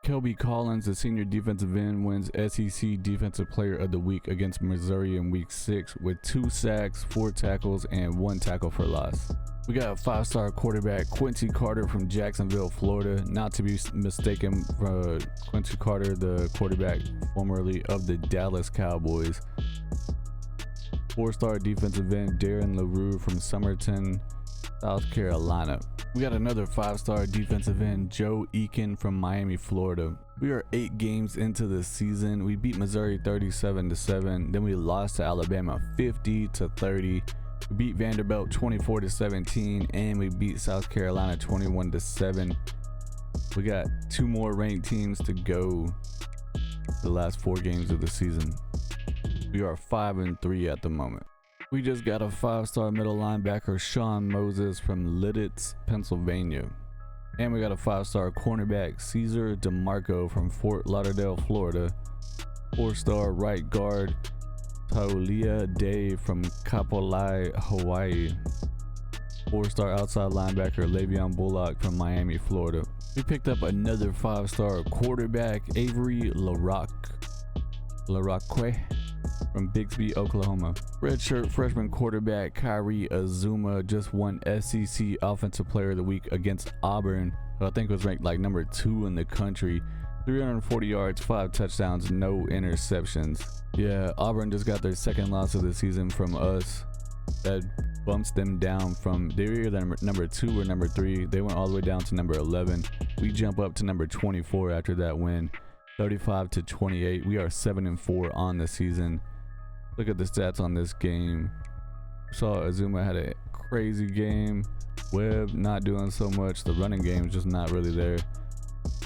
Speaker 1: Kelby Collins, the senior defensive end, wins SEC Defensive Player of the Week against Missouri in Week 6 with 2 sacks, 4 tackles, and 1 tackle for loss. We got a 5-star quarterback, Quincy Carter from Jacksonville, Florida. Not to be mistaken for Quincy Carter, the quarterback formerly of the Dallas Cowboys. 4-star defensive end, Darren LaRue from Summerton, South Carolina. We got another 5-star defensive end, Joe Eakin from Miami, Florida. We are 8 games into the season. We beat Missouri 37-7. Then we lost to Alabama 50-30. We beat Vanderbilt 24-17, and we beat South Carolina 21-7. We got 2 more ranked teams to go. The last 4 games of the season. We are 5-3 at the moment. We just got a 5-star middle linebacker, Sean Moses from Lidditz, Pennsylvania. And we got a 5-star cornerback, Caesar DeMarco from Fort Lauderdale, Florida. 4-star right guard, Taulia Day from Kapolei, Hawaii. 4-star outside linebacker, Le'Veon Bullock from Miami, Florida. We picked up another 5-star quarterback, Avery LaRocque from Bixby, Oklahoma. Redshirt freshman quarterback Kyrie Azuma just won SEC Offensive Player of the Week against Auburn, who I think was ranked like number 2 in the country. 340 yards, 5 touchdowns, no interceptions. Yeah, Auburn just got their 2nd loss of the season from us. That bumps them down from, they were either number 2 or number 3. They went all the way down to number 11. We jump up to number 24 after that win. 35-28. We are 7-4 on the season. Look at the stats on this game. Saw Azuma had a crazy game. Webb not doing so much. The running game is just not really there.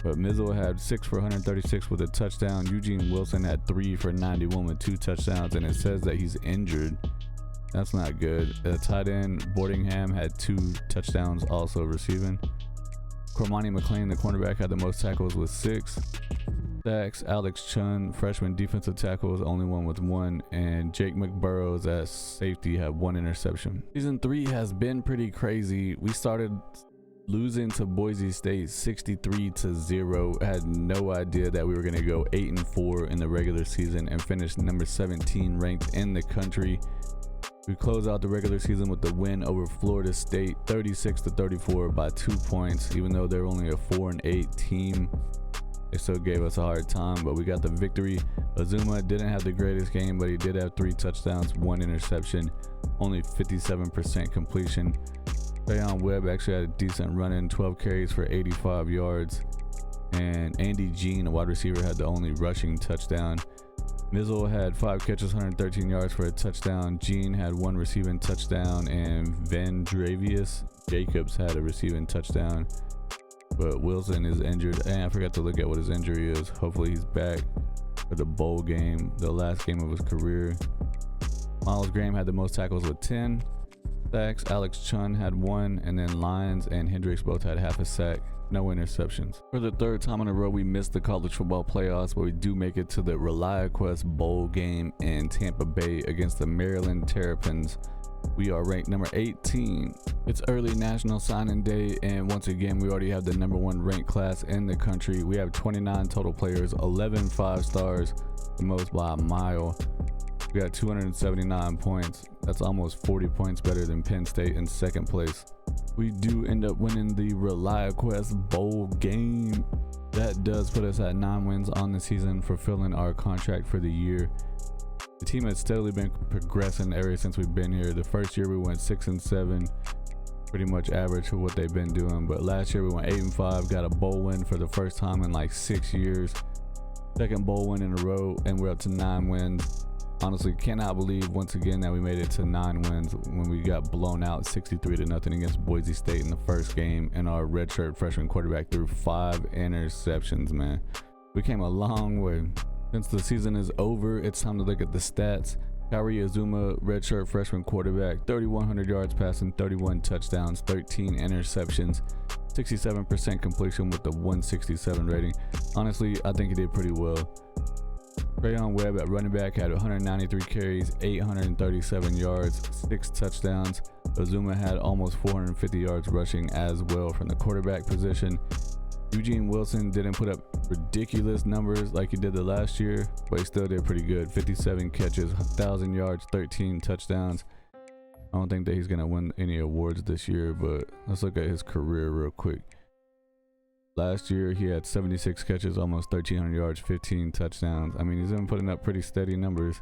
Speaker 1: But Mizzle had 6 for 136 with a touchdown. Eugene Wilson had 3 for 91 with 2 touchdowns, and it says that he's injured. That's not good. Tight end Boardingham had 2 touchdowns also receiving. Cormani McLean, the cornerback, had the most tackles with 6 sacks. Alex Chun, freshman defensive tackle, was the only one with 1, and Jake McBurrows at safety had 1 interception. Season 3 has been pretty crazy. We started losing to Boise State 63-0. Had no idea that we were going to go 8-4 in the regular season and finish number 17 ranked in the country. We closed out the regular season with the win over Florida State 36-34 by 2 points. Even though they're only a 4-8 team, they still gave us a hard time, but we got the victory. Azuma didn't have the greatest game, but he did have 3 touchdowns, 1 interception, only 57% completion. Trayon Webb actually had a decent run in, 12 carries for 85 yards. And Andy Jean, a wide receiver, had the only rushing touchdown. Mizzle had 5 catches, 113 yards for a touchdown. Jean had 1 receiving touchdown, and Vandravius Jacobs had a receiving touchdown. But Wilson is injured, and I forgot to look at what his injury is. Hopefully he's back. for the bowl game, the last game of his career. Miles Graham had the most tackles with 10 sacks. Alex Chun had 1, and then Lyons and Hendricks both had half a sack. No interceptions. For the third time in a row, we missed the college football playoffs, but we do make it to the ReliaQuest bowl game in Tampa Bay against the Maryland Terrapins. We are ranked number 18. It's early National Signing Day, and once again, we already have the number 1 ranked class in the country. We have 29 total players, 11 5-stars, the most by a mile. We got 279 points. That's almost 40 points better than Penn State in second place. We do end up winning the ReliaQuest bowl game. That does put us at 9 wins on the season, fulfilling our contract for the year. The team has steadily been progressing ever since we've been here. The first year we went 6-7, pretty much average for what they've been doing. But last year we went 8-5, got a bowl win for the first time in like 6 years. Second bowl win in a row, and we're up to 9 wins. Honestly, cannot believe once again that we made it to 9 wins when we got blown out 63-0 against Boise State in the first game, and our redshirt freshman quarterback threw 5 interceptions, man. We came a long way. Since the season is over, it's time to look at the stats. Kyrie Azuma, redshirt freshman quarterback, 3,100 yards passing, 31 touchdowns, 13 interceptions, 67% completion with the 167 rating. Honestly, I think he did pretty well. Trayon Webb at running back had 193 carries, 837 yards, 6 touchdowns. Azuma had almost 450 yards rushing as well from the quarterback position. Eugene Wilson didn't put up ridiculous numbers like he did the last year, but he still did pretty good. 57 catches, 1,000 yards, 13 touchdowns. I don't think that he's going to win any awards this year, but let's look at his career real quick. Last year, he had 76 catches, almost 1,300 yards, 15 touchdowns. I mean, he's been putting up pretty steady numbers.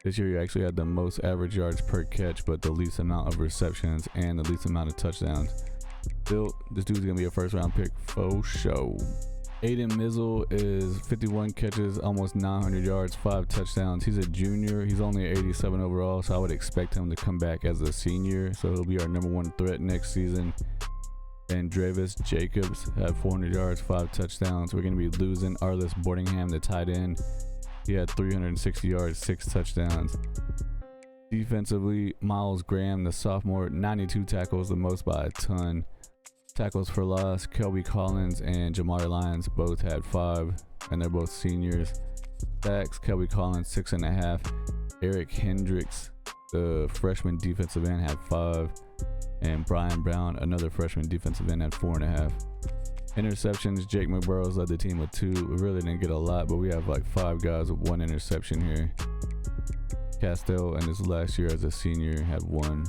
Speaker 1: This year, he actually had the most average yards per catch, but the least amount of receptions and the least amount of touchdowns. Still, this dude's going to be a first-round pick for sure. Aiden Mizzle is 51 catches, almost 900 yards, 5 touchdowns. He's a junior. He's only 87 overall, so I would expect him to come back as a senior. So he'll be our number 1 threat next season. And Dravis Jacobs had 400 yards, 5 touchdowns. We're going to be losing Arliss Boardingham, the tight end. He had 360 yards, 6 touchdowns. Defensively, Miles Graham, the sophomore, 92 tackles, the most by a ton. Tackles for loss, Kelby Collins and Jamari Lyons both had 5, and they're both seniors. Sacks, Kelby Collins 6.5. Eric Hendricks, the freshman defensive end, had 5. And Brian Brown, another freshman defensive end, had 4.5. Interceptions, Jake McBurrows led the team with 2. We really didn't get a lot, but we have like 5 guys with 1 interception here. Castell, in his last year as a senior, had 1.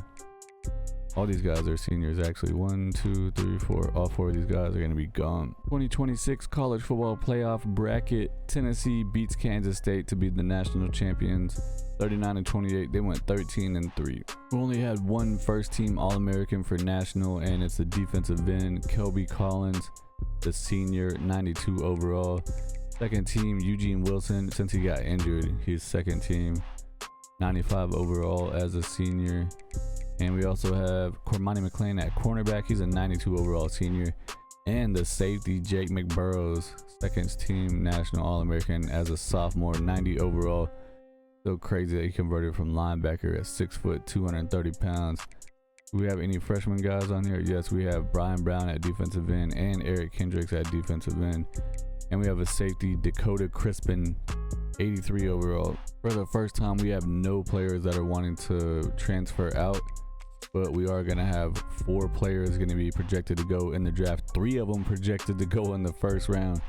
Speaker 1: All these guys are seniors, actually. 1, 2, 3, 4. All 4 of these guys are going to be gone. 2026 college football playoff bracket. Tennessee beats Kansas State to be the national champions. 39-28. They went 13-3. We only had 1 first-team All-American for national, and it's the defensive end, Kelby Collins, the senior, 92 overall. Second team, Eugene Wilson, since he got injured, he's second team, 95 overall as a senior. And we also have Cormani McClain at cornerback. He's a 92 overall senior. And the safety, Jake McBurrows, second team national All-American as a sophomore, 90 overall. So crazy that he converted from linebacker at 6 foot, 230 pounds. Do we have any freshman guys on here? Yes, we have Brian Brown at defensive end and Eric Hendricks at defensive end. And we have a safety, Dakota Crispin, 83 overall. For the first time, we have no players that are wanting to transfer out. But we are going to have 4 players going to be projected to go in the draft. 3 of them projected to go in the first round.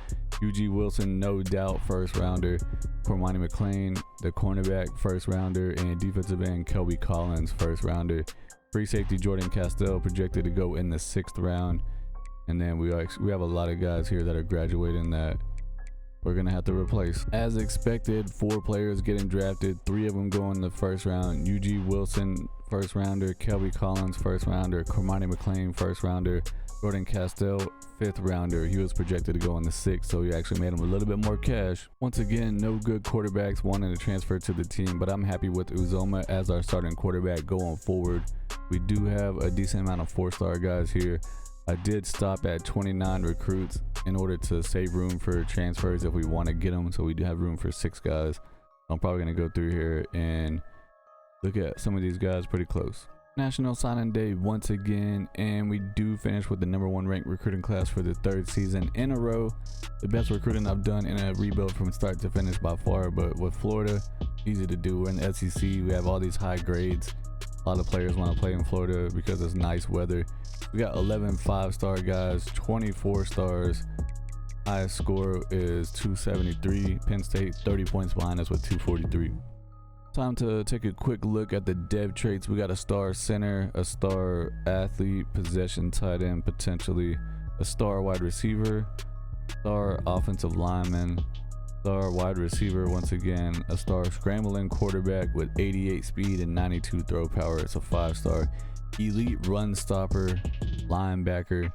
Speaker 1: Eugene Wilson, no doubt, first rounder. Cormani McClain, the cornerback, first rounder. And defensive end, Kelby Collins, first rounder. Free safety, Jordan Castell, projected to go in the 6th round. And then we have a lot of guys here that are graduating that we're going to have to replace. As expected, 4 players getting drafted. 3 of them go in the first round. Eugene Wilson, first rounder. Kelby Collins, first rounder. Cormani McClain, first rounder. Jordan Castell, 5th rounder. He was projected to go in the 6th, so he actually made him a little bit more cash. Once again, no good quarterbacks wanting to transfer to the team, but I'm happy with Uzoma as our starting quarterback going forward. We do have a decent amount of 4-star guys here. I did stop at 29 recruits, in order to save room for transfers if we want to get them. So we do have room for 6 guys. I'm probably going to go through here and look at some of these guys pretty close. National Signing Day once again, and we do finish with the #1 ranked recruiting class for the 3rd season in a row. The best recruiting I've done in a rebuild from start to finish by far. But with Florida, easy to do. We're in the SEC. We have all these high grades. A lot of players want to play in Florida because it's nice weather. We got 11 5-star guys, 24 stars. Highest score is 273. Penn State 30 points behind us with 243. Time to take a quick look at the dev traits. We got a star center, a star athlete, possession tight end potentially, a star wide receiver, star offensive lineman, star wide receiver once again, a star scrambling quarterback with 88 speed and 92 throw power. It's a 5-star. Elite run stopper, linebacker.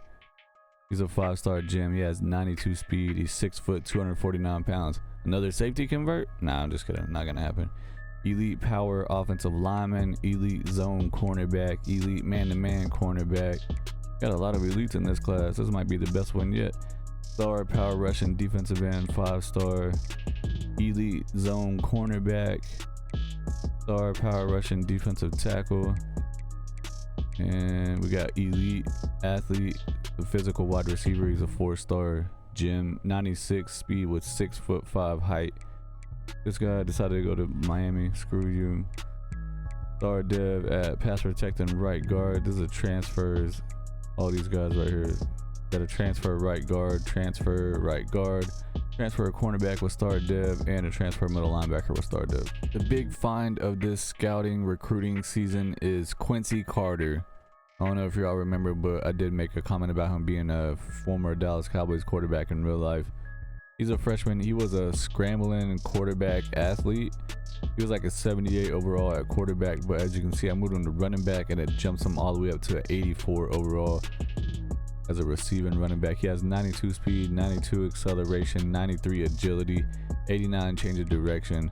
Speaker 1: He's a 5-star gem. He has 92 speed. He's 6 foot, 249 pounds. Another safety convert? Nah, I'm just kidding. Not gonna happen. Elite power offensive lineman, elite zone cornerback, elite man-to-man cornerback. Got a lot of elites in this class. This might be the best one yet. Star power rushing defensive end, 5-star. Elite zone cornerback, star power rushing defensive tackle. And we got elite athlete, the physical wide receiver. He's a 4-star gem, 96 speed with 6'5" height. This guy decided to go to Miami. Screw you. Star dev at pass protecting right guard. This is a transfers. All these guys right here. Got a transfer right guard, transfer right guard, transfer cornerback with star dev, and a transfer middle linebacker with star dev. The big find of this scouting recruiting season is Quincy Carter. I don't know if y'all remember, but I did make a comment about him being a former Dallas Cowboys quarterback in real life. He's a freshman. He was a scrambling quarterback athlete. He was like a 78 overall at quarterback, but as you can see, I moved him to running back and it jumps him all the way up to 84 overall as a receiving running back. He has 92 speed, 92 acceleration, 93 agility, 89 change of direction.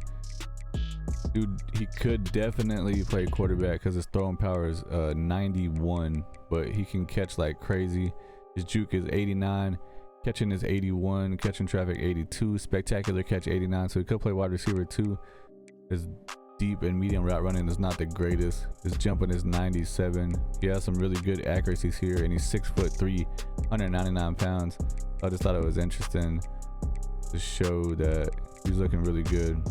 Speaker 1: Dude, he could definitely play quarterback because his throwing power is 91, but he can catch like crazy. His juke is 89. Catching is 81, catching traffic 82, spectacular catch 89, so he could play wide receiver too. His deep and medium route running is not the greatest. His jumping is 97. He has some really good accuracies here, and he's 6'3", 199 pounds. I just thought it was interesting to show that he's looking really good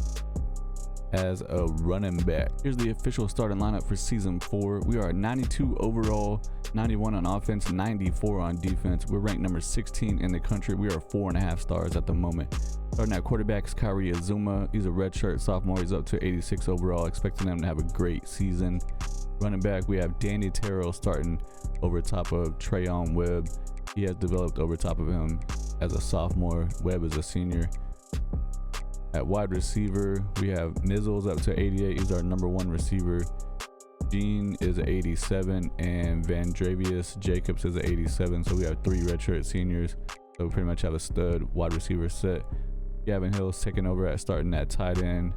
Speaker 1: as a running back. Here's the official starting lineup for season 4. We are 92 overall, 91 on offense, 94 on defense. We're ranked number 16 in the country. We are 4.5 stars at the moment. Starting at quarterback is Kyrie Azuma. He's a redshirt sophomore. He's up to 86 overall, expecting him to have a great season. Running back, we have Danny Terrell starting over top of Trayon Webb. He has developed over top of him as a sophomore. Webb is a senior. At wide receiver, we have Mizzles up to 88. He's our #1 receiver. Gene is 87, and Vandravius Jacobs is 87. So we have 3 redshirt seniors. So we pretty much have a stud wide receiver set. Gavin Hill's taking over starting at tight end.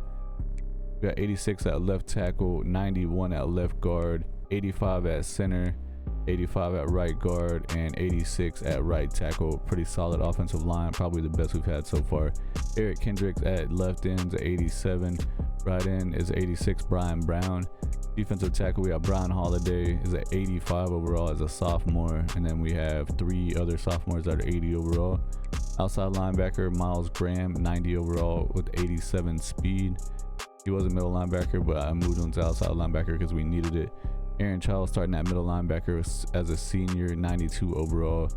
Speaker 1: We got 86 at left tackle, 91 at left guard, 85 at center, 85 at right guard, and 86 at right tackle. Pretty solid offensive line, probably the best we've had so far. Eric Kendricks at left end is 87. Right end is 86, Brian Brown. Defensive tackle, we have Brian Holiday is at 85 overall as a sophomore, and then we have 3 other sophomores that are 80 overall. Outside linebacker, Miles Graham, 90 overall with 87 speed. He was a middle linebacker, but I moved him to outside linebacker because we needed it. Aaron Child starting at middle linebacker as a senior, 92 overall.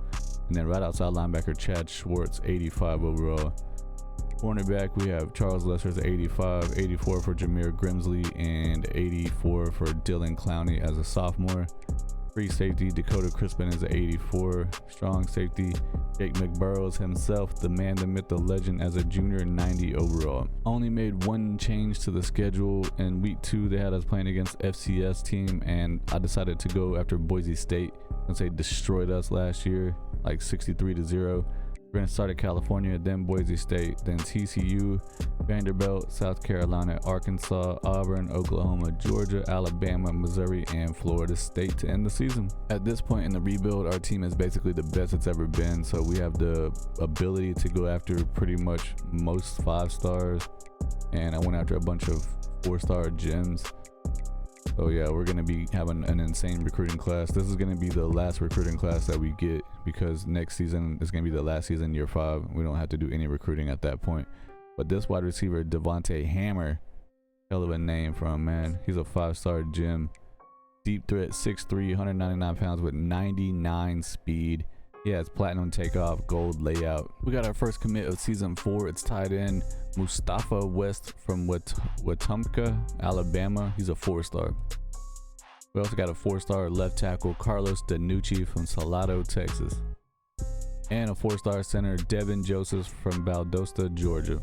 Speaker 1: And then right outside linebacker, Chad Schwartz, 85 overall. Cornerback, we have Charles Lesser's 85, 84 for Jameer Grimsley, and 84 for Dylan Clowney as a sophomore. Free safety, Dakota Crispin is 84. Strong safety, Jake McBurrows himself, the man, the myth, the legend, as a junior, 90 overall. Only made one change to the schedule. In week 2, they had us playing against FCS team, and I decided to go after Boise State since they destroyed us last year, like 63-0. We're going to start at California, then Boise State, then TCU, Vanderbilt, South Carolina, Arkansas, Auburn, Oklahoma, Georgia, Alabama, Missouri, and Florida State to end the season. At this point in the rebuild, our team is basically the best it's ever been, so we have the ability to go after pretty much most 5 stars, and I went after a bunch of 4-star gems. So yeah, we're going to be having an insane recruiting class. This is going to be the last recruiting class that we get, because next season is going to be the last season, year 5. We don't have to do any recruiting at that point. But this wide receiver, Devontae Hammer, hell of a name for him, man. He's a 5-star gem. Deep threat, 6'3", 199 pounds with 99 speed. He has platinum takeoff, gold layout. We got our first commit of season 4. It's tied in Mustafa West from Wetumpka, Alabama. He's a 4-star. We also got a 4-star left tackle, Carlos Danucci from Salado, Texas. And a 4-star center, Devin Joseph from Valdosta, Georgia.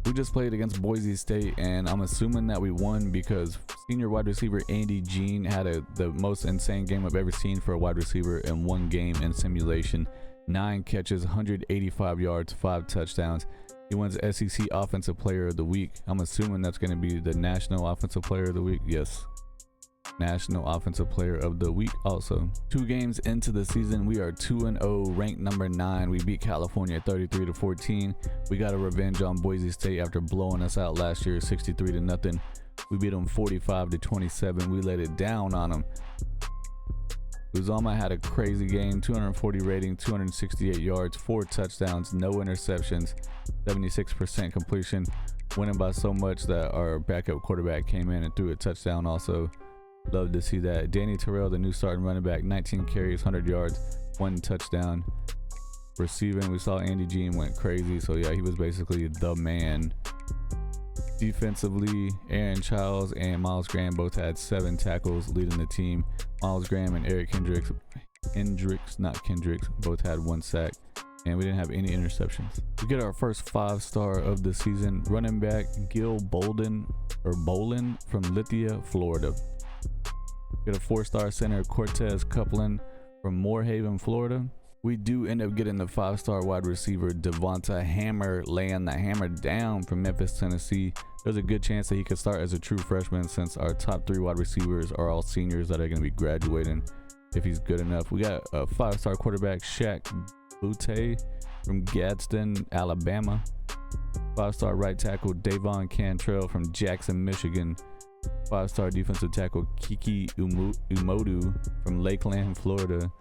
Speaker 1: We just played against Boise State, and I'm assuming that we won because senior wide receiver Andy Jean had the most insane game I've ever seen for a wide receiver in one game in simulation. 9 catches, 185 yards, 5 touchdowns. He wins SEC Offensive Player of the Week. I'm assuming that's going to be the National Offensive Player of the Week. Yes. National Offensive Player of the Week also. 2 games into the season, we are 2-0, ranked number 9. We beat California 33-14. We got a revenge on Boise State after blowing us out last year 63-0. We beat them 45-27. We laid it down on them. Uzoma had a crazy game, 240 rating, 268 yards, 4 touchdowns, no interceptions, 76% completion, winning by so much that our backup quarterback came in and threw a touchdown also. Love to see that. Danny Terrell, the new starting running back, 19 carries, 100 yards, 1 touchdown. Receiving, we saw Andy Jean went crazy, so yeah, he was basically the man. Defensively, Aaron Childs and Miles Graham both had 7 tackles leading the team. Miles Graham and Eric Hendricks, both had 1 sack, and we didn't have any interceptions. We get our first 5-star of the season, running back Gil Bolin from Lithia, Florida. We get a 4-star center, Cortez Copeland from Moorhaven, Florida. We do end up getting the 5-star wide receiver Devonta Hammer, laying the hammer down from Memphis, Tennessee. There's a good chance that he could start as a true freshman since our top 3 wide receivers are all seniors that are going to be graduating if he's good enough. We got a 5-star quarterback, Shaq Butte from Gadsden, Alabama. 5-star right tackle, Davon Cantrell from Jackson, Michigan. 5-star defensive tackle, Kiki Umodu from Lakeland, Florida.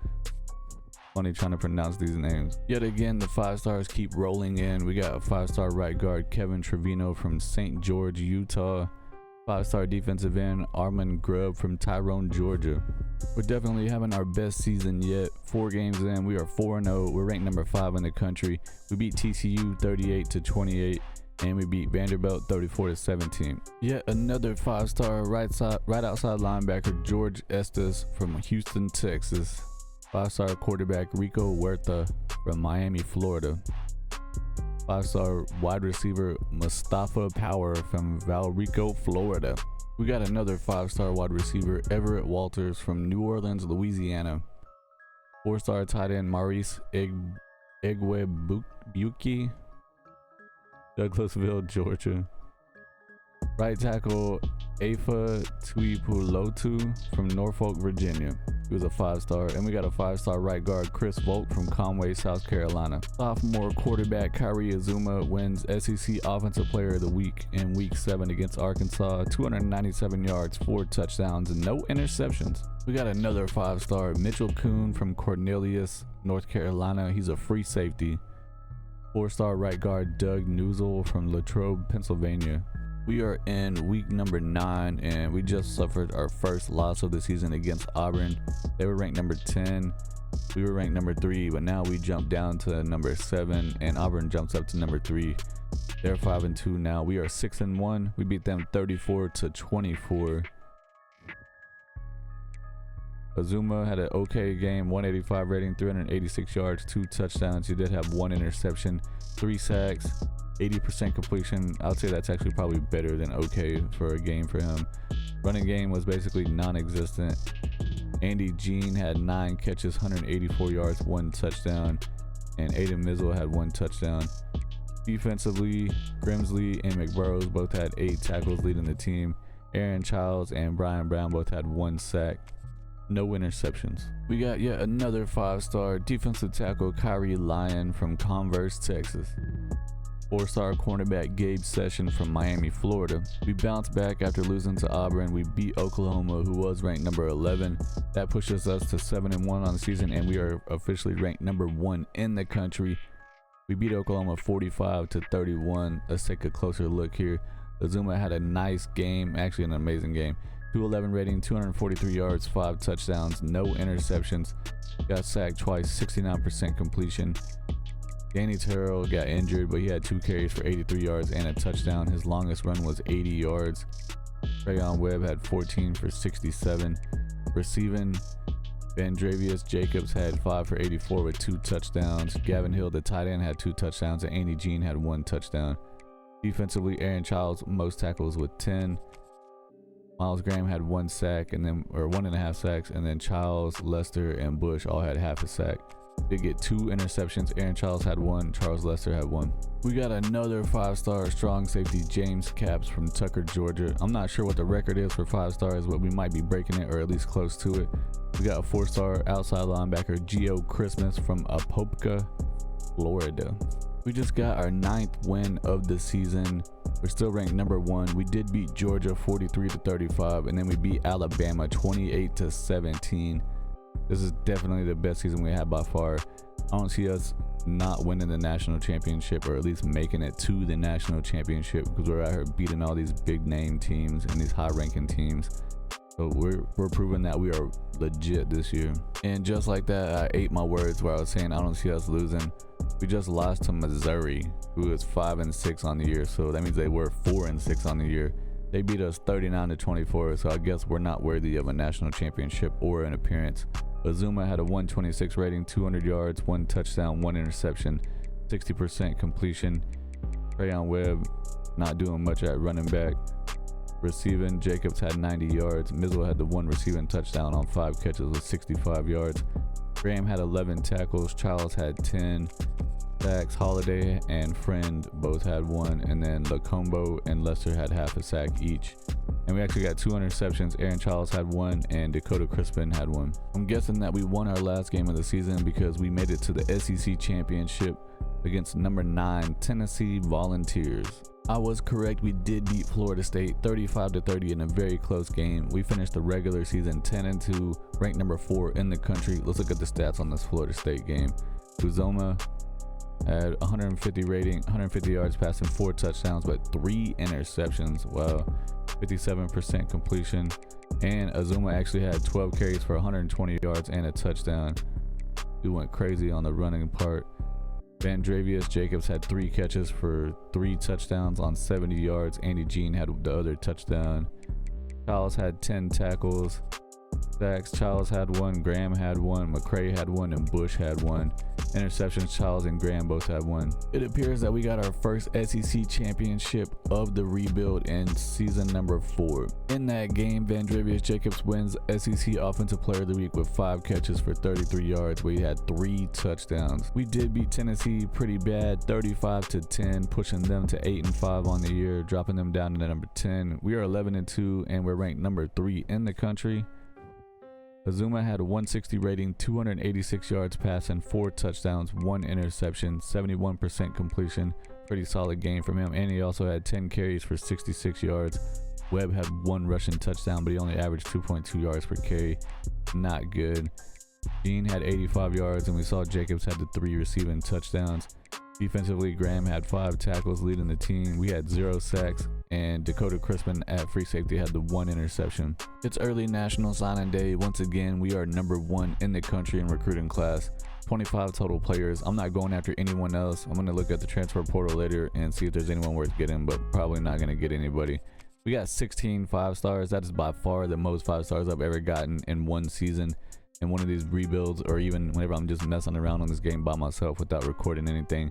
Speaker 1: Funny trying to pronounce these names. Yet again, the 5-stars keep rolling in. We got a 5-star right guard, Kevin Trevino from St. George, Utah. 5-star defensive end, Armand Grubb from Tyrone, Georgia. We're definitely having our best season yet. 4 games in, we are 4-0. We're ranked number 5 in the country. We beat TCU 38-28. And we beat Vanderbilt 34-17. Yet another 5-star right outside linebacker, George Estes from Houston, Texas. 5-star quarterback, Rico Huerta from Miami, Florida. 5-star wide receiver, Mustafa Power from Valrico, Florida. We got another 5-star wide receiver, Everett Walters from New Orleans, Louisiana. 4-star tight end, Maurice Egwebuki, Douglasville, Georgia. Right tackle, Afa Tuipulotu from Norfolk, Virginia. He was a 5-star. And we got a 5-star right guard, Chris Volk from Conway, South Carolina. Sophomore quarterback Kyrie Azuma wins SEC Offensive Player of the Week in Week 7 against Arkansas. 297 yards, 4 touchdowns, and no interceptions. We got another 5-star, Mitchell Kuhn from Cornelius, North Carolina. He's a free safety. 4-star right guard, Doug Newsel from Latrobe, Pennsylvania. We are in week number 9, and we just suffered our first loss of the season against Auburn. They were ranked number 10. We were ranked number 3, but now we jumped down to number 7, and Auburn jumps up to number 3. They're 5-2 now. We are 6-1. We beat them 34-24. Azuma had an okay game, 185 rating, 386 yards, 2 touchdowns. He did have 1 interception, 3 sacks, 80% completion. I would say that's actually probably better than okay for a game for him. Running game was basically non-existent. Andy Jean had 9 catches, 184 yards, 1 touchdown. and Aiden Mizzle had 1 touchdown. Defensively, Grimsley and McBurrows both had 8 tackles leading the team. Aaron Childs and Brian Brown both had 1 sack. No interceptions. We got yet another 5-star defensive tackle, Kyrie Lyon from Converse, Texas. 4-star cornerback Gabe Session from Miami, Florida. We bounced back after losing to Auburn. We beat Oklahoma, who was ranked number 11. That pushes us to 7-1 on the season, and we are officially ranked number 1 in the country. We beat Oklahoma 45-31. Let's take a closer look here. Azuma had a nice game, actually an amazing game. 211 rating, 243 yards, 5 touchdowns, no interceptions. Got sacked twice, 69% completion. Danny Terrell got injured, but he had 2 carries for 83 yards and a touchdown. His longest run was 80 yards. Trayon Webb had 14 for 67. Receiving, Vandravius Jacobs had 5 for 84 with 2 touchdowns. Gavin Hill, the tight end, had 2 touchdowns, and Andy Jean had 1 touchdown. Defensively, Aaron Childs most tackles with 10. Miles Graham had 1 sack and then 1.5 sacks, and then Childs, Lester, and Bush all had half a sack. Did get 2 interceptions. Aaron Childs had 1, Charles Lester had 1. We got another 5-star strong safety, James Capps from Tucker, Georgia. I'm not sure what the record is for 5 stars, but we might be breaking it or at least close to it. We got a 4-star outside linebacker, Gio Christmas from Apopka, Florida. We just got our 9th win of the season. We're still ranked number 1. We did beat Georgia 43-35, and then we beat Alabama 28-17. This is definitely the best season we had by far. I don't see us not winning the national championship, or at least making it to the national championship, because we're out here beating all these big name teams and these high ranking teams. So we're proving that we are legit this year. And just like that, I ate my words where I was saying I don't see us losing. We just lost to Missouri, who is 5-6 on the year. So that means they were 4-6 on the year. They beat us 39-24. So I guess we're not worthy of a national championship or an appearance. Azuma had a 126 rating, 200 yards, 1 touchdown, 1 interception, 60% completion. Trayon Webb not doing much at running back. Receiving, Jacobs had 90 yards. Mizzle had the 1 receiving touchdown on 5 catches with 65 yards. Graham had 11 tackles. Childs had 10 sacks. Holiday and Friend both had 1, and then Lacombo and Lester had half a sack each. And we actually got 2 interceptions. Aaron Childs had 1 and Dakota Crispin had 1. I'm guessing that we won our last game of the season because we made it to the SEC championship against number 9 Tennessee Volunteers. I was correct. We did beat Florida State 35-30 in a very close game. We finished the regular season 10-2, ranked number 4 in the country. Let's look at the stats on this Florida State game. Uzoma had 150 rating, 150 yards passing, 4 touchdowns, but 3 interceptions. Wow. 57% completion. And Azuma actually had 12 carries for 120 yards and a touchdown. We went crazy on the running part. Vandravius Jacobs had 3 catches for 3 touchdowns on 70 yards. Andy Jean had the other touchdown. Childs had 10 tackles. Sacks, Childs had 1, Graham had 1, McCray had 1, and Bush had 1. Interceptions, Childs and Graham both had 1. It appears that we got our first SEC championship of the rebuild in season number 4. In that game, Vandravius Jacobs wins SEC Offensive Player of the Week with 5 catches for 33 yards, where he had 3 touchdowns. We did beat Tennessee pretty bad, 35-10, pushing them to 8-5 on the year, dropping them down to number 10. We are 11-2, and we're ranked number 3 in the country. Azuma had a 160 rating, 286 yards passing, 4 touchdowns, 1 interception, 71% completion. Pretty solid game from him. And he also had 10 carries for 66 yards. Webb had 1 rushing touchdown, but he only averaged 2.2 yards per carry. Not good. Jean had 85 yards, and we saw Jacobs had the 3 receiving touchdowns. Defensively, Graham had 5 tackles leading the team. We had 0 sacks, and Dakota Crispin at free safety had the 1 interception. It's early National Signing Day. Once again, we are number 1 in the country in recruiting class. 25 total players. I'm not going after anyone else. I'm going to look at the transfer portal later and see if there's anyone worth getting, but probably not going to get anybody. We got 16 5-stars. That is by far the most 5-stars I've ever gotten in one season. In one of these rebuilds, or even whenever I'm just messing around on this game by myself without recording anything.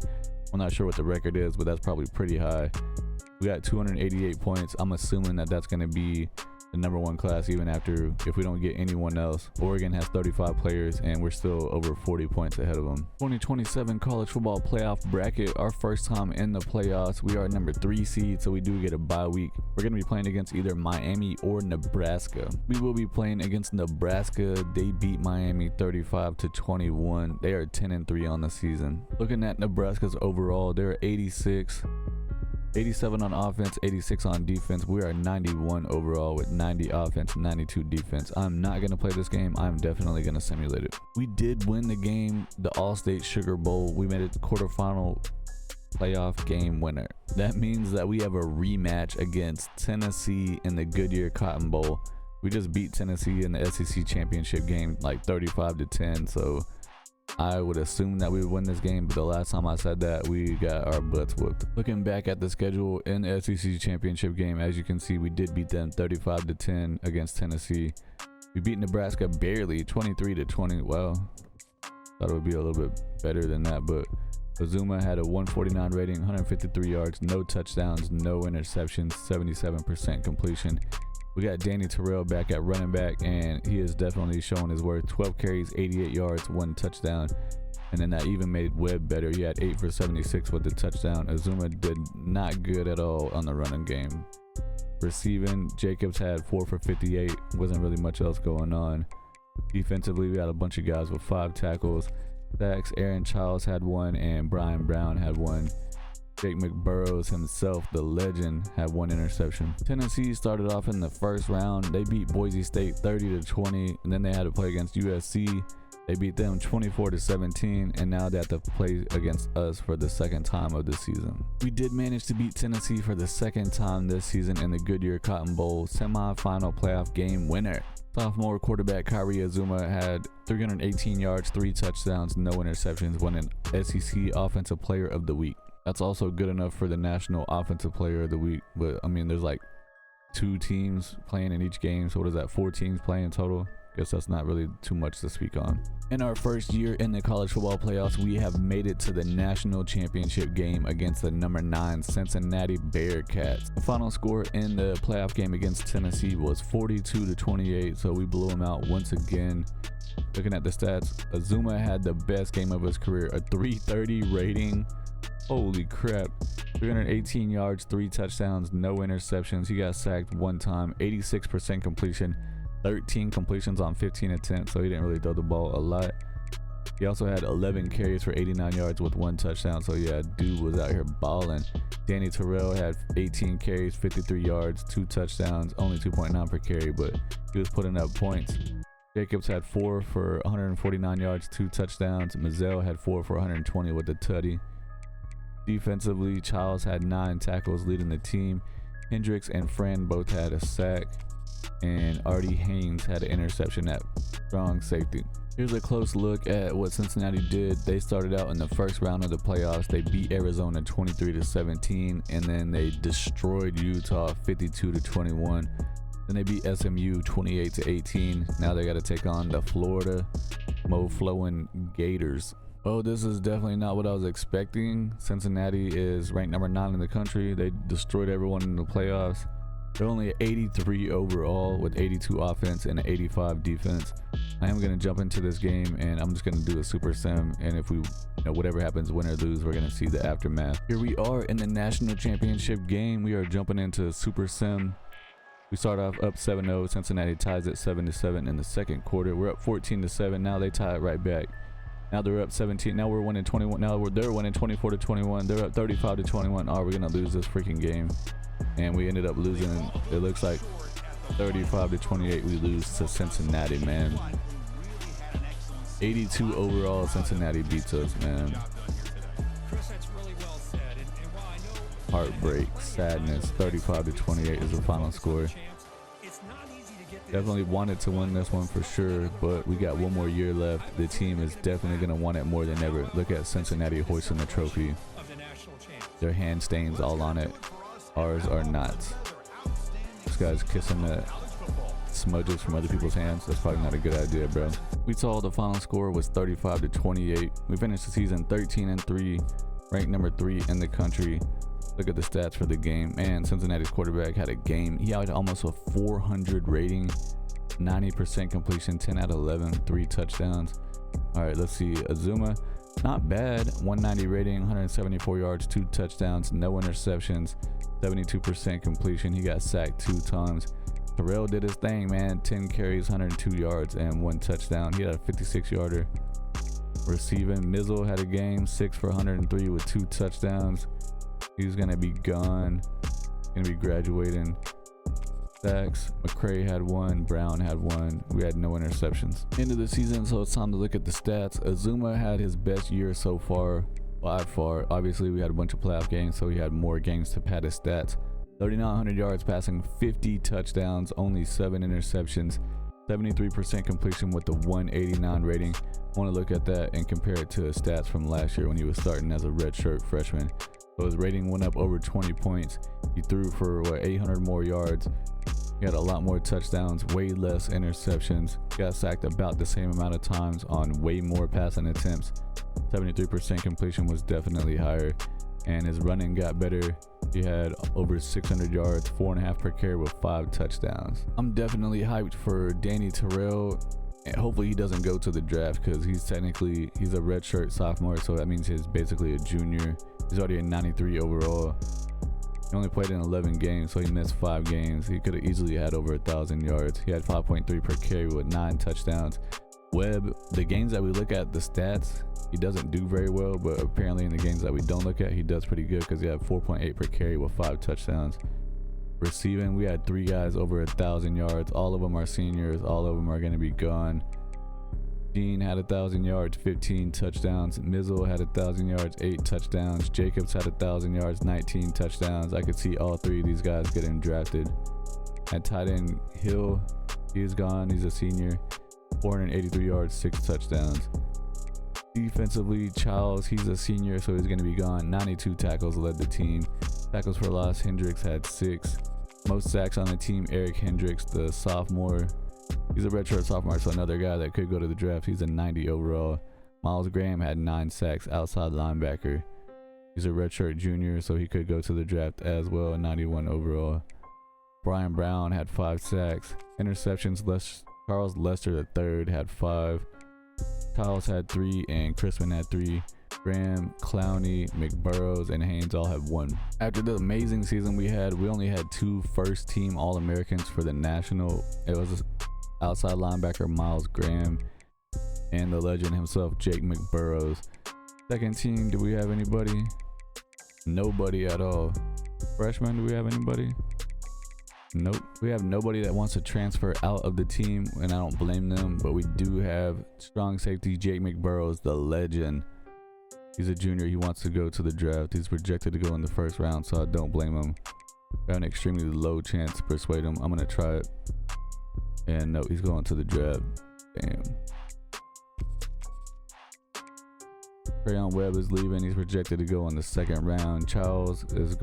Speaker 1: I'm not sure what the record is, but that's probably pretty high. We got 288 points. I'm assuming that that's going to be the #1 class even after if we don't get anyone else. Oregon has 35 players and we're still over 40 points ahead of them. 2027 college football playoff bracket, our first time in the playoffs. We are #3 seed, so we do get a bye week. We're going to be playing against either Miami or Nebraska. We will be playing against Nebraska. They beat Miami 35-21. They are 10-3 on the season. Looking at Nebraska's overall, they're 86. 87 on offense, 86 on defense. We are 91 overall with 90 offense, 92 defense. I'm not going to play this game. I'm definitely going to simulate it. We did win the game, the All-State Sugar Bowl. We made it the quarterfinal playoff game winner. That means that we have a rematch against Tennessee in the Goodyear Cotton Bowl. We just beat Tennessee in the SEC championship game like 35-10. So I would assume that we would win this game, but the last time I said that, we got our butts whooped. Looking back at the schedule in the SEC championship game, as you can see, we did beat them 35-10 against Tennessee. We beat Nebraska barely, 23-20. Well, thought it would be a little bit better than that, but Azuma had a 149 rating, 153 yards, no touchdowns, no interceptions, 77% completion. We got Danny Terrell back at running back, and he is definitely showing his worth. 12 carries, 88 yards, 1 touchdown. And then that even made Webb better. He had 8 for 76 with the touchdown. Azuma did not good at all on the running game. Receiving, Jacobs had 4 for 58. Wasn't really much else going on. Defensively, we had a bunch of guys with 5 tackles. Sacks, Aaron Childs had 1, and Brian Brown had 1. Jake McBurrows himself, the legend, had 1 interception. Tennessee started off in the first round. They beat Boise State 30-20, and then they had to play against USC. They beat them 24-17, and now they have to play against us for the second time of the season. We did manage to beat Tennessee for the second time this season in the Goodyear Cotton Bowl semifinal playoff game winner. Sophomore quarterback Kyrie Azuma had 318 yards, 3 touchdowns, no interceptions, won an SEC Offensive Player of the Week. That's also good enough for the National Offensive Player of the Week. But I mean, there's like 2 teams playing in each game. So what is that? 4 teams playing total? Guess that's not really too much to speak on. In our first year in the college football playoffs, we have made it to the national championship game against the #9 Cincinnati Bearcats. The final score in the playoff game against Tennessee was 42-28. So we blew them out once again. Looking at the stats, Azuma had the best game of his career, a 330 rating. Holy crap. 318 yards, 3 touchdowns, no interceptions. He got sacked 1 time, 86% completion, 13 completions on 15 attempts, so he didn't really throw the ball a lot. He also had 11 carries for 89 yards with 1 touchdown, so yeah, dude was out here balling. Danny Terrell had 18 carries, 53 yards, 2 touchdowns, only 2.9 per carry, but he was putting up points. Jacobs had 4 for 149 yards, 2 touchdowns. Mazzell had 4 for 120 with the tutty. Defensively, Childs had 9 tackles leading the team. Hendricks and Friend both had a sack, and Artie Haynes had an interception at strong safety. Here's a close look at what Cincinnati did. They started out in the first round of the playoffs. They beat Arizona 23-17, and then they destroyed Utah 52-21. Then they beat SMU 28-18. Now they got to take on the Florida Mo-flowing Gators. Oh, this is definitely not what I was expecting. Cincinnati is ranked #9 in the country. They destroyed everyone in the playoffs. They're only at 83 overall with 82 offense and 85 defense. I am going to jump into this game and I'm just going to do a super sim. And if we, whatever happens, win or lose, we're going to see the aftermath. Here we are in the national championship game. We are jumping into super sim. We start off up 7-0. Cincinnati ties it 7-7 in the second quarter. We're up 14-7. Now they tie it right back. Now they're up 17. Now we're winning 21. Now they're winning 24-21. They're up 35-21. Oh, we're gonna lose this freaking game, and we ended up losing. It looks like 35-28. We lose to Cincinnati, man. 82 overall. Cincinnati beats us, man. Heartbreak, sadness. 35-28 is the final score. Definitely wanted to win this one for sure, but we got 1 more year left. The team is definitely going to want it more than ever. Look at Cincinnati hoisting the trophy. Their hand stains all on it. Ours are not. This guy's kissing the smudges from other people's hands. That's probably not a good idea, bro. We saw the final score was 35-28. We finished the season 13-3, ranked #3 in the country. Look at the stats for the game. Man, Cincinnati's quarterback had a game. He had almost a 400 rating, 90% completion, 10 out of 11, 3 touchdowns. All right, let's see. Azuma, not bad. 190 rating, 174 yards, 2 touchdowns, no interceptions, 72% completion. He got sacked 2 times. Terrell did his thing, man. 10 carries, 102 yards, and 1 touchdown. He had a 56-yarder. Receiving, Mizzle had a game, 6 for 103 with 2 touchdowns. He's gonna be gone. Gonna be graduating. Sacks, McCray had 1, Brown had 1. We had no interceptions. End of the season, so it's time to look at the stats. Azuma had his best year so far, by far. Obviously, we had a bunch of playoff games, so he had more games to pad his stats. 3,900 yards passing, 50 touchdowns, only 7 interceptions, 73% completion with the 189 rating. I want to look at that and compare it to his stats from last year when he was starting as a redshirt freshman. So his rating went up over 20 points. He threw for 800 more yards. He had a lot more touchdowns, way less interceptions. Got sacked about the same amount of times on way more passing attempts. 73% completion was definitely higher, and his running got better. He had over 600 yards, 4.5 per carry with 5 touchdowns. I'm definitely hyped for Danny Terrell. And hopefully he doesn't go to the draft because he's a redshirt sophomore, so that means he's basically a junior. He's already a 93 overall. He only played in 11 games, so he missed 5 games. He could have easily had over 1,000 yards. He had 5.3 per carry with 9 touchdowns. Webb, the games that we look at, the stats, he doesn't do very well, but apparently in the games that we don't look at, he does pretty good because he had 4.8 per carry with 5 touchdowns. Receiving, we had 3 guys over 1,000 yards. All of them are seniors. All of them are going to be gone. Dean had 1,000 yards, 15 touchdowns. Mizzle had 1,000 yards, 8 touchdowns. Jacobs had 1,000 yards, 19 touchdowns. I could see all 3 of these guys getting drafted. At tight end, Hill, he's gone. He's a senior. 483 yards, 6 touchdowns. Defensively, Childs, he's a senior, so he's going to be gone. 92 tackles led the team. Tackles for loss, Hendricks had 6. Most sacks on the team, Eric Hendricks, the sophomore. He's a redshirt sophomore, so another guy that could go to the draft. He's a 90 overall. Miles Graham had 9 sacks, outside linebacker. He's a redshirt junior, so he could go to the draft as well, a 91 overall. Brian Brown had 5 sacks. Interceptions, Charles Lester III had 5. Kyles had 3, and Crispin had 3. Graham, Clowney, McBurrows, and Haynes all have 1. After the amazing season we only had 2 first-team All-Americans for the national. It was outside linebacker Miles Graham and the legend himself, Jake McBurrows. Second team, do we have anybody? Nobody at all. Freshman, do we have anybody? Nope. We have nobody that wants to transfer out of the team, and I don't blame them, but we do have strong safety Jake McBurrows, the legend. He's a junior. He wants to go to the draft. He's projected to go in the first round, so I don't blame him. I have an extremely low chance to persuade him. I'm going to try it. And no, he's going to the draft. Damn. Crayon Webb is leaving. He's projected to go in the second round. Charles is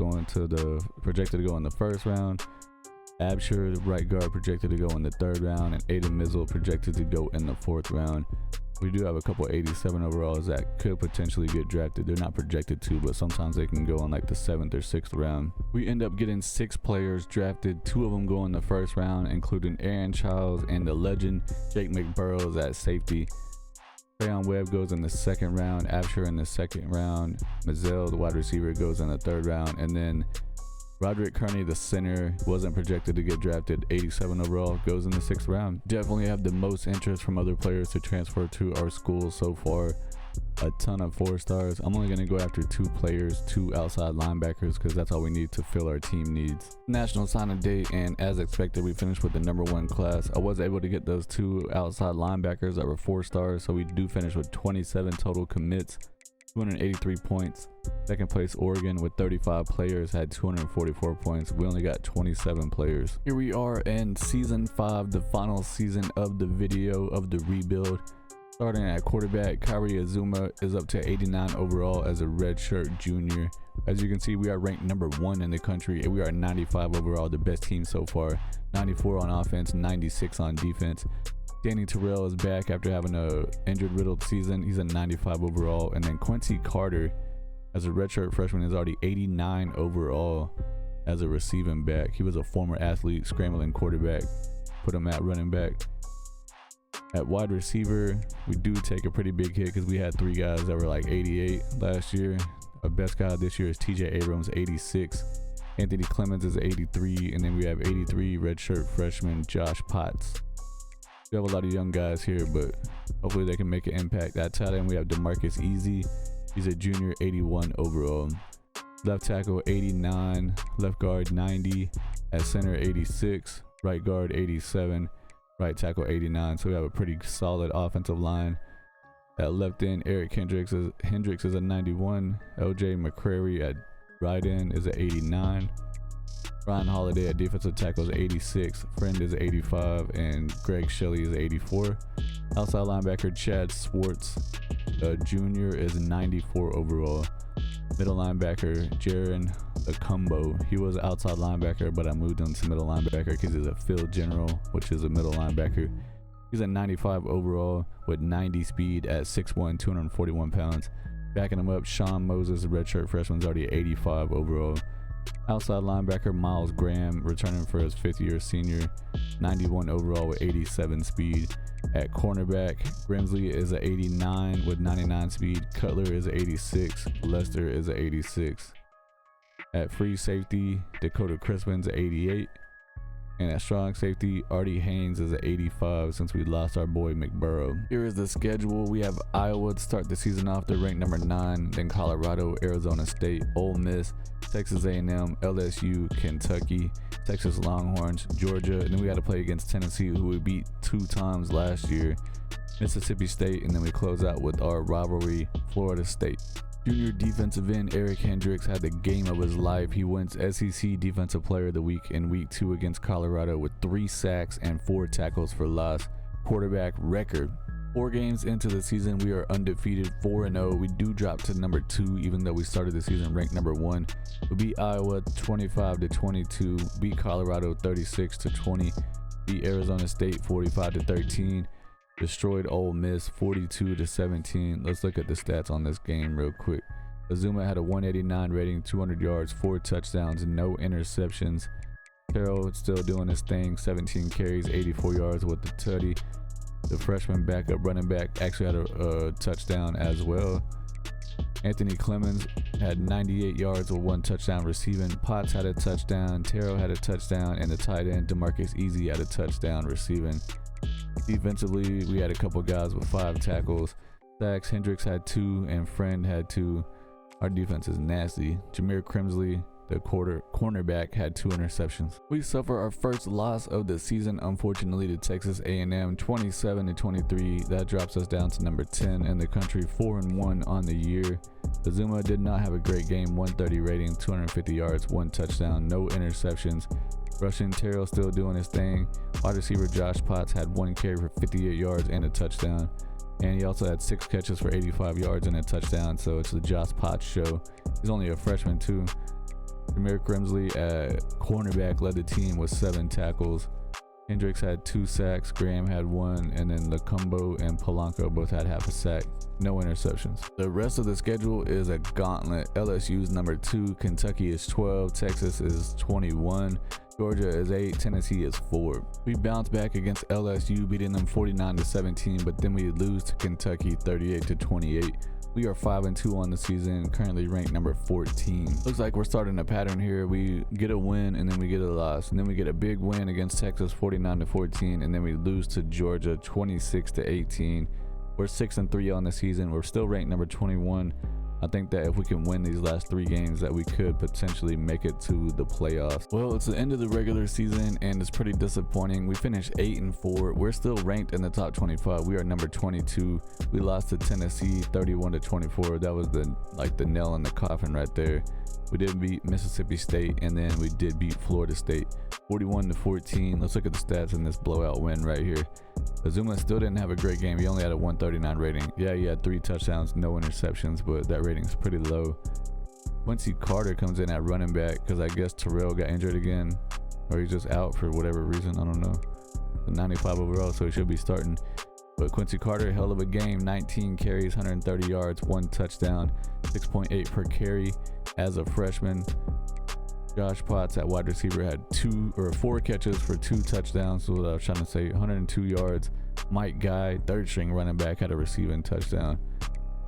Speaker 1: projected to go in the first round. Absher, the right guard, projected to go in the third round. And Aiden Mizzle projected to go in the fourth round. We do have a couple 87 overalls that could potentially get drafted. They're not projected to, but sometimes they can go in like the 7th or 6th round. We end up getting 6 players drafted. 2 of them go in the first round, including Aaron Childs and the legend Jake McBurrows at safety. Crayon Webb goes in the second round. Absher in the second round. Mazel, the wide receiver, goes in the third round. And then Roderick Kearney, the center, wasn't projected to get drafted. 87 overall, goes in the 6th round. Definitely have the most interest from other players to transfer to our school so far. A ton of 4 stars. I'm only going to go after 2 players, 2 outside linebackers, because that's all we need to fill our team needs. National signing day, and as expected, we finished with the #1 class. I was able to get those 2 outside linebackers that were 4 stars, so we do finish with 27 total commits. 283 points. Second place Oregon with 35 players had 244 points. We only got 27 players. Here we are in season 5, the final season of the video of the rebuild. Starting at quarterback, Kyrie Azuma is up to 89 overall as a redshirt junior. As you can see, we are ranked #1 in the country, and we are 95 overall, the best team so far. 94 on offense, 96 on defense. Danny Terrell is back after having a injured riddled season. He's a 95 overall. And then Quincy Carter, As a redshirt freshman, is already 89 overall as a receiving back. He was a former athlete, scrambling quarterback, put him at running back. At wide receiver, we do take a pretty big hit because we had 3 guys that were like 88 last year. Our best guy this year is TJ Abrams, 86. Anthony Clemens is 83, and then we have 83 redshirt freshman Josh Potts. We have a lot of young guys here, but hopefully they can make an impact. At tight end, we have DeMarcus Easy. He's a junior, 81 overall. Left tackle, 89. Left guard, 90. At center, 86. Right guard, 87. Right tackle, 89. So we have a pretty solid offensive line. At left end, Eric Hendricks is a 91. LJ McCrary at right end is an 89. Ryan Holiday at defensive tackle is 86. Friend is 85. And Greg Shelley is 84. Outside linebacker Chad Swartz, junior, is 94 overall. Middle linebacker Jaron Acumbo. He was outside linebacker, but I moved him to middle linebacker because he's a field general, which is a middle linebacker. He's a 95 overall with 90 speed at 6'1", 241 pounds. Backing him up, Sean Moses, redshirt freshman, is already 85 overall. Outside linebacker Miles Graham, returning for his 5th-year senior, 91 overall with 87 speed. At cornerback, Grimsley is a 89 with 99 speed. Cutler is a 86. Lester is a 86. At free safety, Dakota Crispin's a 88. And at strong safety, Artie Haynes is a 85 since we lost our boy McBurrow. Here is the schedule. We have Iowa to start the season off. They're ranked number 9. Then Colorado, Arizona State, Ole Miss, Texas A&M, LSU, Kentucky, Texas Longhorns, Georgia, and then we got to play against Tennessee, who we beat 2 times last year, Mississippi State, and then we close out with our rivalry, Florida State. Junior defensive end Eric Hendricks had the game of his life. He wins SEC Defensive Player of the Week in Week 2 against Colorado with 3 sacks and 4 tackles for loss. Quarterback record. 4 games into the season, we are undefeated, 4-0. We do drop to number 2, even though we started the season ranked number 1. We beat Iowa 25-22, beat Colorado 36-20, beat Arizona State 45-13, destroyed Ole Miss 42-17. Let's look at the stats on this game real quick. Azuma had a 189 rating, 200 yards, 4 touchdowns, no interceptions. Terrell still doing his thing, 17 carries, 84 yards with the tutty. The freshman backup running back actually had a touchdown as well. Anthony Clemens had 98 yards with 1 touchdown receiving. Potts had a touchdown. Terrell had a touchdown. And the tight end, DeMarcus Easy, had a touchdown receiving. Defensively, we had a couple guys with 5 tackles. Sacks, Hendricks had 2 and Friend had 2. Our defense is nasty. Jameer Crimsley, the cornerback, had 2 interceptions. We suffer our first loss of the season, unfortunately, to Texas A&M, 27-23. That drops us down to number 10 in the country, 4-1 on the year. Azuma did not have a great game, 130 rating, 250 yards, 1 touchdown, no interceptions. Rushing, Terrell still doing his thing. Wide receiver Josh Potts had 1 carry for 58 yards and a touchdown. And he also had 6 catches for 85 yards and a touchdown, so it's the Josh Potts show. He's only a freshman too. Jameer Grimsley at cornerback led the team with 7 tackles. Hendricks had 2 sacks, Graham had 1, and then Lacumbo and Polanco both had half a sack. No interceptions. The rest of the schedule is a gauntlet. LSU's number 2, Kentucky is 12, Texas is 21, Georgia is 8, Tennessee is 4. We bounce back against LSU, beating them 49-17, but then we lose to Kentucky 38-28. We are 5-2 on the season, currently ranked number 14. Looks like we're starting a pattern here. We get a win and then we get a loss, and then we get a big win against Texas 49-14, and then we lose to Georgia 26-18. We're 6-3 on the season. We're still ranked number 21. I think that if we can win these last 3 games, that we could potentially make it to the playoffs. Well, it's the end of the regular season and it's pretty disappointing. We finished 8-4. We're still ranked in the top 25. We are number 22. We lost to Tennessee 31-24. That was the nail in the coffin right there. We did beat Mississippi State, and then we did beat Florida State 41-14. Let's look at the stats in this blowout win right here. Azuma still didn't have a great game. He only had a 139 rating. Yeah, he had 3 touchdowns, no interceptions, but that rating is pretty low. Quincy Carter comes in at running back because I guess Terrell got injured again, or he's just out for whatever reason. I don't know. The 95 overall, so he should be starting. But Quincy Carter, hell of a game. 19 carries, 130 yards, 1 touchdown, 6.8 per carry as a freshman. Josh Potts at wide receiver had 4 catches for 2 touchdowns. So what I was trying to say, 102 yards. Mike Guy, third string running back, had a receiving touchdown.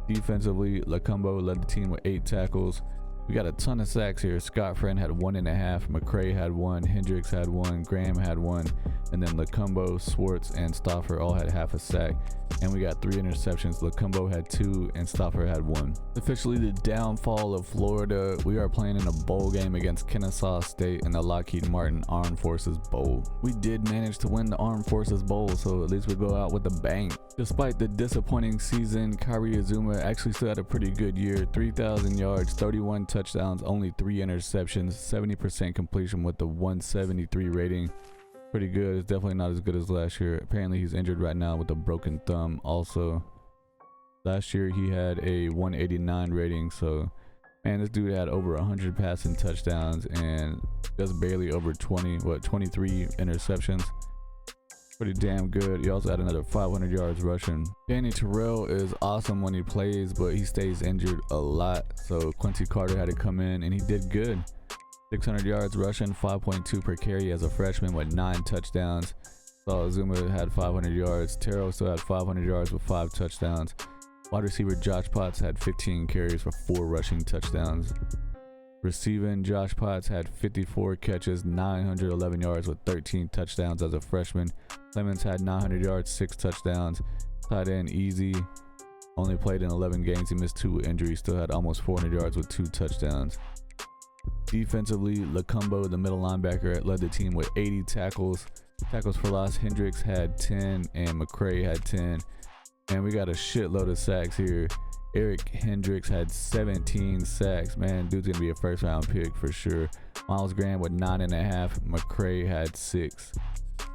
Speaker 1: Defensively, Lacumbo led the team with 8 tackles. We got a ton of sacks here. Scott Friend had 1.5, McCray had 1, Hendricks had 1, Graham had 1, and then Lacumbo, Swartz, and Stauffer all had half a sack. And we got 3 interceptions. Lacumbo had 2 and Stauffer had 1. Officially the downfall of Florida. We are playing in a bowl game against Kennesaw State in the Lockheed Martin Armed Forces Bowl. We did manage to win the Armed Forces Bowl, so at least we go out with a bang. Despite the disappointing season, Kyrie Azuma actually still had a pretty good year. 3,000 yards, 31 touchdowns, only 3 interceptions, 70% completion with the 173 rating. Pretty good. It's definitely not as good as last year. Apparently he's injured right now with a broken thumb also. Last year he had a 189 rating, so man, this dude had over 100 passing touchdowns and just barely over 23 interceptions. Pretty damn good. He also had another 500 yards rushing. Danny Terrell is awesome when he plays, but he stays injured a lot, so Quincy Carter had to come in and he did good. 600 yards rushing, 5.2 per carry as a freshman with 9 touchdowns. So Azuma had 500 yards. Terrell still had 500 yards with 5 touchdowns. Wide receiver Josh Potts had 15 carries for 4 rushing touchdowns. Receiving, Josh Potts had 54 catches, 911 yards with 13 touchdowns as a freshman. Clemens had 900 yards, 6 touchdowns. Tight end Easy only played in 11 games. He missed 2 injuries, still had almost 400 yards with 2 touchdowns. Defensively, Lacumbo, the middle linebacker, led the team with 80 tackles. Tackles for loss, Hendricks had 10 and McCray had 10. And we got a shitload of sacks here. Eric Hendricks had 17 sacks. Man, dude's gonna be a first round pick for sure. Miles Graham with 9.5. McCray had 6.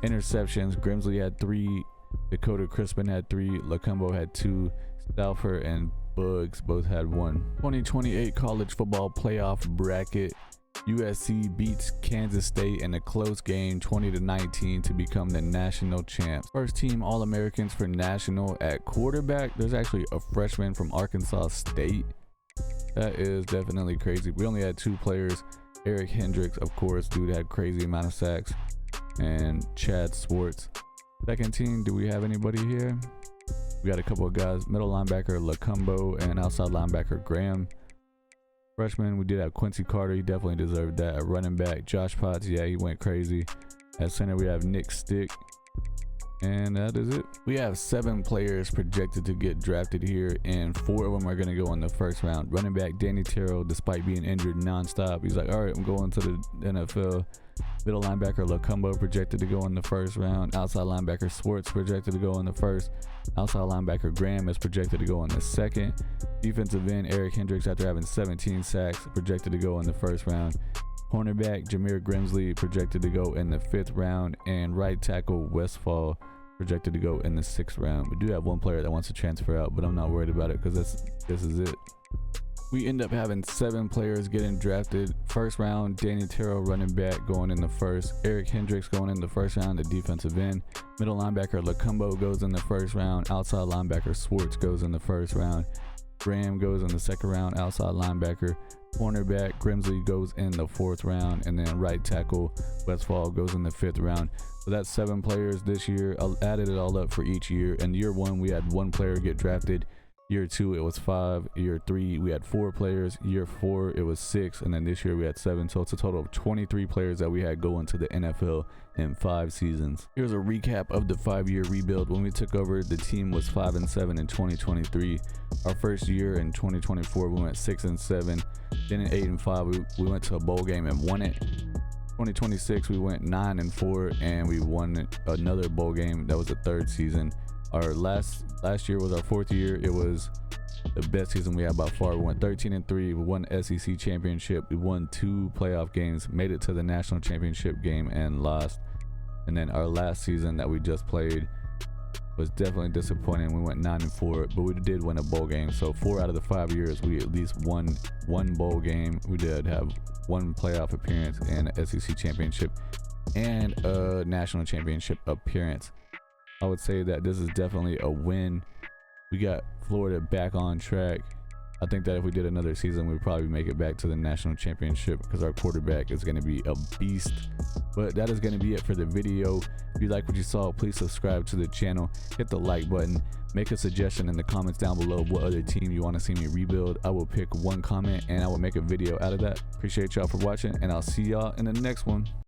Speaker 1: Interceptions, Grimsley had 3. Dakota Crispin had 3. Lacumbo had 2. Stauffer and Bugs both had 1. 2028 college football playoff bracket. USC beats Kansas State in a close game 20-19 to become the national champs. First team All-Americans for national at quarterback. There's actually a freshman from Arkansas State. That is definitely crazy. We only had 2 players. Eric Hendricks, of course, dude had crazy amount of sacks. And Chad Swartz. Second team, do we have anybody here? We got a couple of guys. Middle linebacker Lacumbo and outside linebacker Graham. Freshman, we did have Quincy Carter. He definitely deserved that. At running back, Josh Potts, yeah, he went crazy. At center, we have Nick Stick. And that is it. We have 7 players projected to get drafted here, and 4 of them are going to go in the first round. Running back Danny Terrell, despite being injured nonstop, he's like, all right, I'm going to the NFL. Middle linebacker Lacumbo projected to go in the first round. Outside linebacker Swartz projected to go in the first. Outside linebacker Graham is projected to go in the second. Defensive end Eric Hendricks, after having 17 sacks, projected to go in the first round. Cornerback Jameer Grimsley projected to go in the 5th round, and right tackle Westfall projected to go in the 6th round. We do have 1 player that wants to transfer out, but I'm not worried about it because this is it. We end up having 7 players getting drafted. First round, Danny Terrell, running back, going in the first. Eric Hendricks going in the first round, the defensive end. Middle linebacker Lacumbo goes in the first round. Outside linebacker Swartz goes in the first round. Graham goes in the 2nd round, outside linebacker. Cornerback Grimsley goes in the 4th round, and then right tackle Westfall goes in the 5th round. So that's 7 players this year. I added it all up for each year. In year 1, we had 1 player get drafted. Year 2, it was 5. Year 3, we had 4 players. Year 4, it was 6. And then this year we had 7. So it's a total of 23 players that we had go into the NFL in 5 seasons. Here's a recap of the 5-year rebuild. When we took over, the team was 5-7 in 2023. Our first year in 2024, we went 6-7. Then in 8-5, we went to a bowl game and won it. 2026, we went 9-4 and we won another bowl game. That was the 3rd season. Our last year was our 4th year. It was the best season we had by far. We went 13-3. We won SEC championship. We won 2 playoff games, made it to the national championship game and lost. And then our last season that we just played was definitely disappointing. We went 9-4, but we did win a bowl game. So 4 out of the 5 years, we at least won 1 bowl game. We did have 1 playoff appearance and an SEC championship and a national championship appearance. I would say that this is definitely a win. We got Florida back on track. I think that if we did another season, we'd probably make it back to the national championship because our quarterback is going to be a beast. But that is going to be it for the video. If you like what you saw, please subscribe to the channel, hit the like button, make a suggestion in the comments down below what other team you want to see me rebuild. I will pick one comment and I will make a video out of that. Appreciate y'all for watching, and I'll see y'all in the next one.